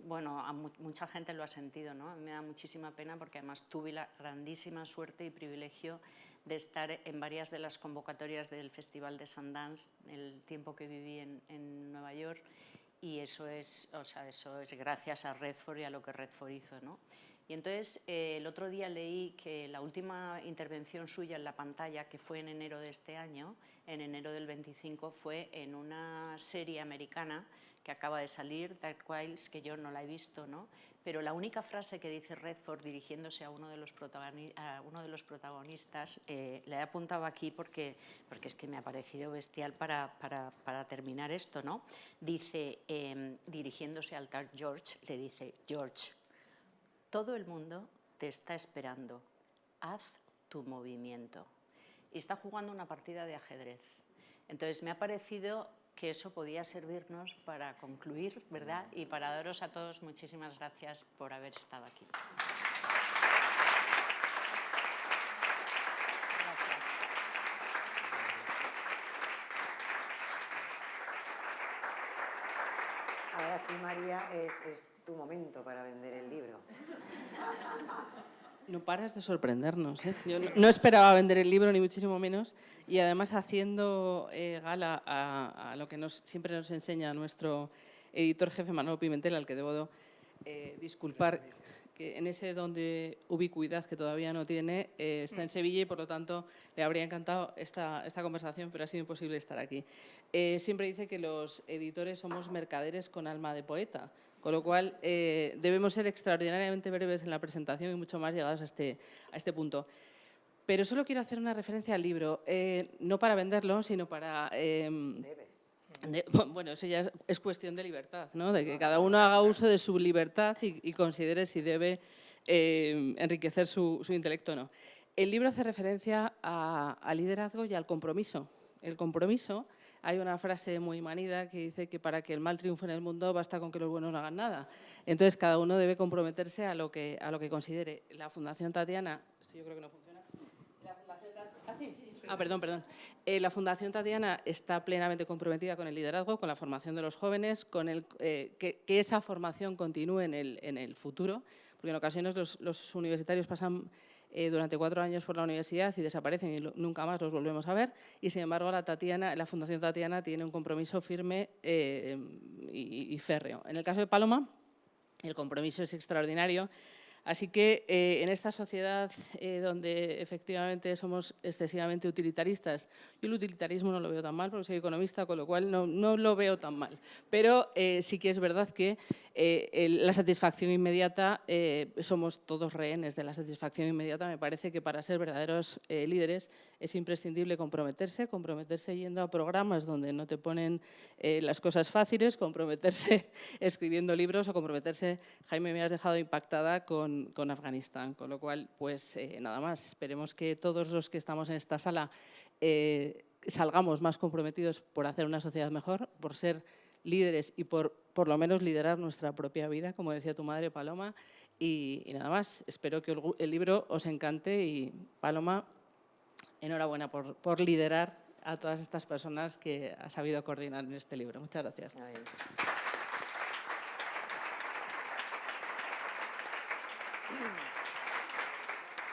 bueno, mucha gente lo ha sentido, ¿no? A mí me da muchísima pena porque además tuve la grandísima suerte y privilegio de estar en varias de las convocatorias del Festival de Sundance el tiempo que viví en Nueva York, y eso es gracias a Redford y a lo que Redford hizo, ¿no? Y entonces el otro día leí que la última intervención suya en la pantalla, que fue en enero de este año, en enero del 25, fue en una serie americana que acaba de salir, Dark Wilds, que yo no la he visto, ¿no? Pero la única frase que dice Redford dirigiéndose a uno de los protagonistas, la he apuntado aquí porque es que me ha parecido bestial para terminar esto, ¿no? Dice, dirigiéndose al tal George, le dice, George, todo el mundo te está esperando, haz tu movimiento. Y está jugando una partida de ajedrez. Entonces me ha parecido que eso podía servirnos para concluir, ¿verdad? Y para daros a todos muchísimas gracias por haber estado aquí. Gracias. Ahora sí, María, es tu momento para vender el libro. No paras de sorprendernos, ¿eh? Yo no esperaba vender el libro, ni muchísimo menos, y además haciendo gala a lo que siempre nos enseña nuestro editor jefe Manolo Pimentel, al que debo disculpar que en ese don de ubicuidad que todavía no tiene, está en Sevilla y por lo tanto le habría encantado esta conversación, pero ha sido imposible estar aquí. Siempre dice que los editores somos mercaderes con alma de poeta, con lo cual debemos ser extraordinariamente breves en la presentación y mucho más llegados a este punto. Pero solo quiero hacer una referencia al libro, no para venderlo, sino para... bueno, eso ya es cuestión de libertad, ¿no? De que cada uno haga uso de su libertad y considere si debe enriquecer su intelecto o no. El libro hace referencia al liderazgo y al compromiso. El compromiso, hay una frase muy manida que dice que para que el mal triunfe en el mundo basta con que los buenos no hagan nada. Entonces, cada uno debe comprometerse a lo que considere. La Fundación Tatiana, esto yo creo que no funciona. Perdón. La Fundación Tatiana está plenamente comprometida con el liderazgo, con la formación de los jóvenes, con que esa formación continúe en el futuro, porque en ocasiones los universitarios pasan durante 4 años por la universidad y desaparecen y nunca más los volvemos a ver, y sin embargo la Fundación Tatiana tiene un compromiso firme y férreo. En el caso de Paloma, el compromiso es extraordinario. Así que en esta sociedad donde efectivamente somos excesivamente utilitaristas, yo el utilitarismo no lo veo tan mal porque soy economista, con lo cual no lo veo tan mal. Pero sí que es verdad que la satisfacción inmediata, somos todos rehenes de la satisfacción inmediata. Me parece que para ser verdaderos líderes es imprescindible comprometerse yendo a programas donde no te ponen las cosas fáciles, comprometerse escribiendo libros o comprometerse, Jaime, me has dejado impactada con Afganistán, con lo cual, pues nada más, esperemos que todos los que estamos en esta sala salgamos más comprometidos por hacer una sociedad mejor, por ser líderes y por lo menos liderar nuestra propia vida, como decía tu madre, Paloma, y nada más, espero que el libro os encante y, Paloma, enhorabuena por liderar a todas estas personas que has sabido coordinar en este libro. Muchas gracias. Ay.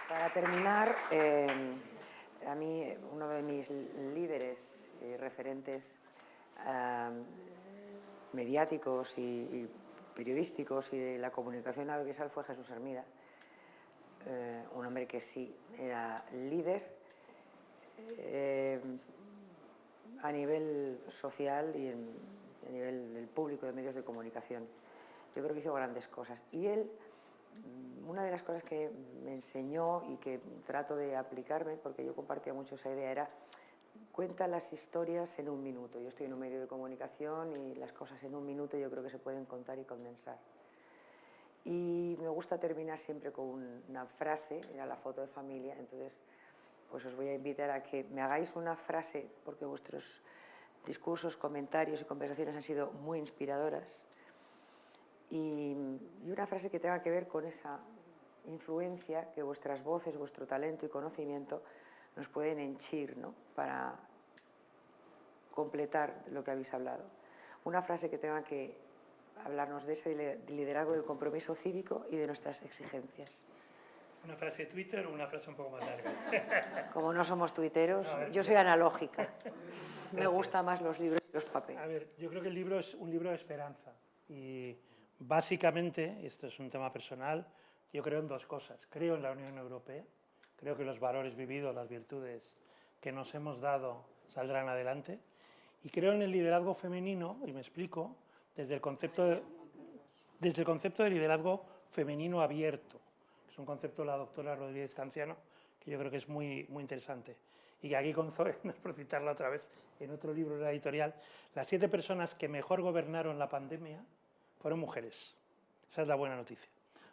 Para terminar, a mí uno de mis líderes y referentes mediáticos y periodísticos y de la comunicación audiovisual fue Jesús Hermida, un hombre que sí era líder a nivel social y a nivel del público de medios de comunicación. Yo creo que hizo grandes cosas. Y él, una de las cosas que me enseñó y que trato de aplicarme, porque yo compartía mucho esa idea, era cuenta las historias en un minuto. Yo estoy en un medio de comunicación y las cosas en un minuto yo creo que se pueden contar y condensar. Y me gusta terminar siempre con una frase, era la foto de familia, entonces pues os voy a invitar a que me hagáis una frase, porque vuestros discursos, comentarios y conversaciones han sido muy inspiradoras. Y una frase que tenga que ver con esa influencia que vuestras voces, vuestro talento y conocimiento nos pueden henchir, ¿no?, para completar lo que habéis hablado. Una frase que tenga que hablarnos de ese liderazgo, del compromiso cívico y de nuestras exigencias. ¿Una frase de Twitter o una frase un poco más larga? Como no somos tuiteros, No, a ver, yo soy analógica. Me gustan más los libros y los papeles. A ver, yo creo que el libro es un libro de esperanza y básicamente, esto es un tema personal, yo creo en dos cosas. Creo en la Unión Europea, creo que los valores vividos, las virtudes que nos hemos dado saldrán adelante, y creo en el liderazgo femenino, y me explico, desde el concepto de liderazgo femenino abierto. Es un concepto de la doctora Rodríguez Canciano que yo creo que es muy, muy interesante. Y que aquí con Zoe, no es por citarla otra vez, en otro libro de la editorial, las 7 personas que mejor gobernaron la pandemia fueron mujeres. Esa es la buena noticia.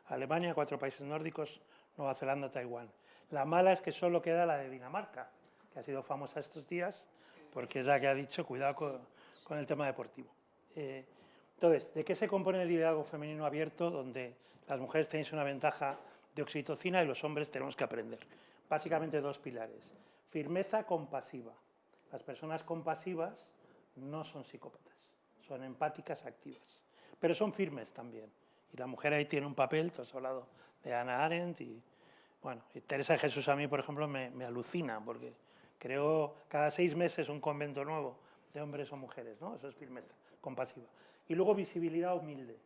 Alemania, 4 países nórdicos, Nueva Zelanda, Taiwán. La mala es que solo queda la de Dinamarca, que ha sido famosa estos días, porque es la que ha dicho, cuidado con el tema deportivo. Entonces, ¿de qué se compone el liderazgo femenino abierto, donde las mujeres tenéis una ventaja de oxitocina y los hombres tenemos que aprender? Básicamente 2 pilares. Firmeza compasiva. Las personas compasivas no son psicópatas, son empáticas activas, pero son firmes también. Y la mujer ahí tiene un papel, tú has hablado de Hannah Arendt, y bueno, y Teresa de Jesús a mí, por ejemplo, me alucina, porque creo cada 6 meses un convento nuevo de hombres o mujeres, ¿no? Eso es firmeza compasiva. Y luego visibilidad humilde.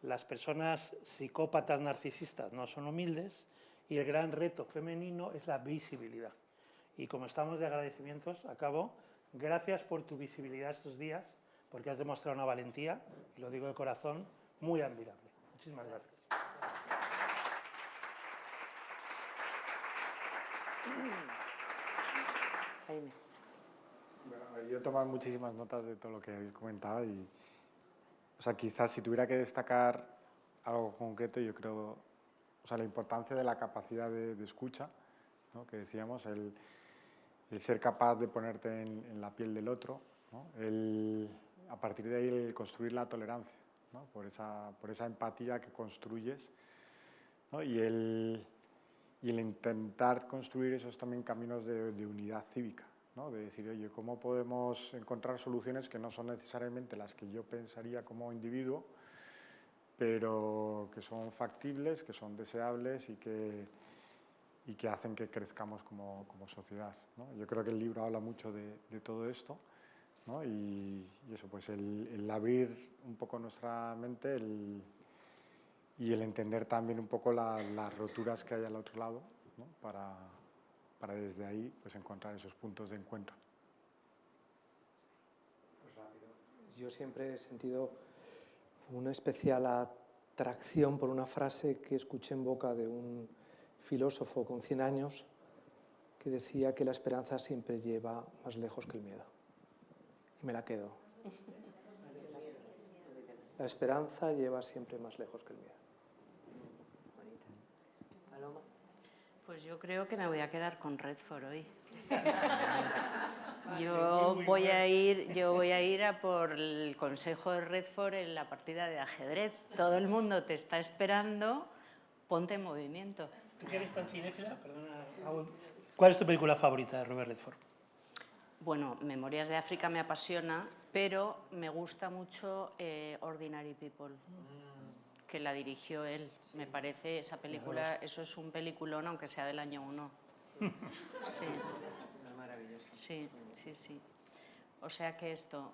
las personas psicópatas narcisistas no son humildes y el gran reto femenino es la visibilidad. Y como estamos de agradecimientos, acabo, gracias por tu visibilidad estos días, porque has demostrado una valentía, y lo digo de corazón, muy admirable. Muchísimas gracias. Jaime. Bueno, yo he tomado muchísimas notas de todo lo que habéis comentado y, o sea, quizás si tuviera que destacar algo concreto, yo creo, o sea, la importancia de la capacidad de escucha, ¿no? Que decíamos, el ser capaz de ponerte en la piel del otro, ¿no? A partir de ahí el construir la tolerancia, ¿no? por esa empatía que construyes, ¿no? y el intentar construir esos también caminos de unidad cívica, ¿no? De decir, oye, ¿cómo podemos encontrar soluciones que no son necesariamente las que yo pensaría como individuo, pero que son factibles, que son deseables y que hacen que crezcamos como sociedad, ¿no? Yo creo que el libro habla mucho de todo esto, ¿no? Y eso, pues el abrir un poco nuestra mente y el entender también un poco las roturas que hay al otro lado, ¿no? Para desde ahí pues encontrar esos puntos de encuentro. Pues rápido. Yo siempre he sentido una especial atracción por una frase que escuché en boca de un filósofo con 100 años que decía que la esperanza siempre lleva más lejos que el miedo. Y me la quedo. La esperanza lleva siempre más lejos que el miedo. Paloma. Pues yo creo que me voy a quedar con Redford hoy. Yo voy a ir a por el consejo de Redford en la partida de ajedrez. Todo el mundo te está esperando, ponte en movimiento. ¿Tú que eres tan cinéfila? Perdona, ¿cuál es tu película favorita de Robert Redford? Bueno, Memorias de África me apasiona, pero me gusta mucho Ordinary People, que la dirigió él. Me parece esa película, eso es un peliculón, aunque sea del año 1. Sí. Sí, sí, sí. O sea que esto,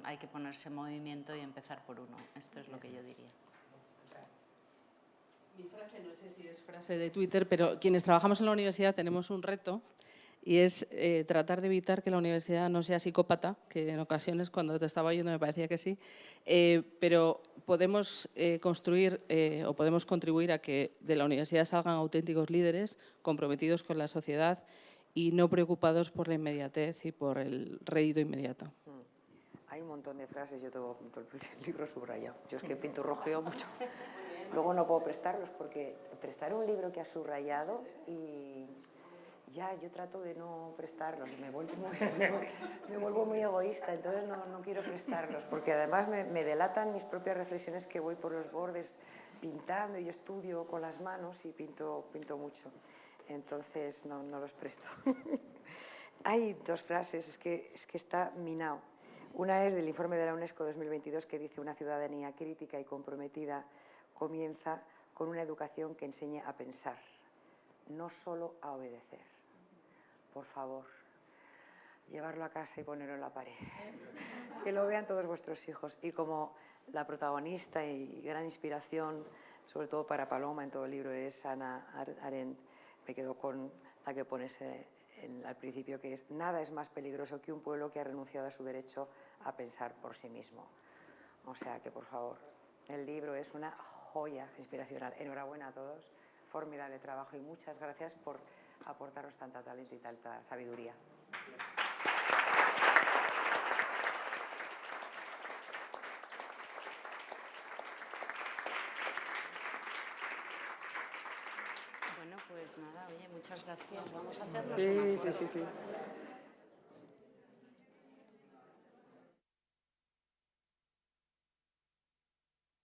hay que ponerse en movimiento y empezar por uno. Esto es lo que yo diría. Mi frase, no sé si es frase de Twitter, pero quienes trabajamos en la universidad tenemos un reto y es tratar de evitar que la universidad no sea psicópata, que en ocasiones cuando te estaba oyendo me parecía que sí, pero podemos construir o podemos contribuir a que de la universidad salgan auténticos líderes comprometidos con la sociedad y no preocupados por la inmediatez y por el rédito inmediato. Hay un montón de frases, yo tengo el libro subrayado. Yo es que pinturrojeo mucho. Luego no puedo prestarlos porque prestar un libro que has subrayado y ya yo trato de no prestarlos y me vuelvo muy egoísta, entonces no quiero prestarlos porque además me delatan mis propias reflexiones que voy por los bordes pintando y estudio con las manos y pinto mucho. Entonces no los presto. Hay dos frases, es que está minado. Una es del informe de la UNESCO 2022 que dice una ciudadanía crítica y comprometida comienza con una educación que enseñe a pensar, no solo a obedecer. Por favor, llevarlo a casa y ponerlo en la pared. Que lo vean todos vuestros hijos. Y como la protagonista y gran inspiración, sobre todo para Paloma en todo el libro, es Hannah Arendt, me quedo con la que pones al principio, que es: nada es más peligroso que un pueblo que ha renunciado a su derecho a pensar por sí mismo. O sea que, por favor, el libro es una joya inspiracional. Enhorabuena a todos, formidable trabajo y muchas gracias por aportarnos tanta talento y tanta sabiduría. Bueno, pues nada, oye, muchas gracias. Vamos a hacernos una foto. Sí.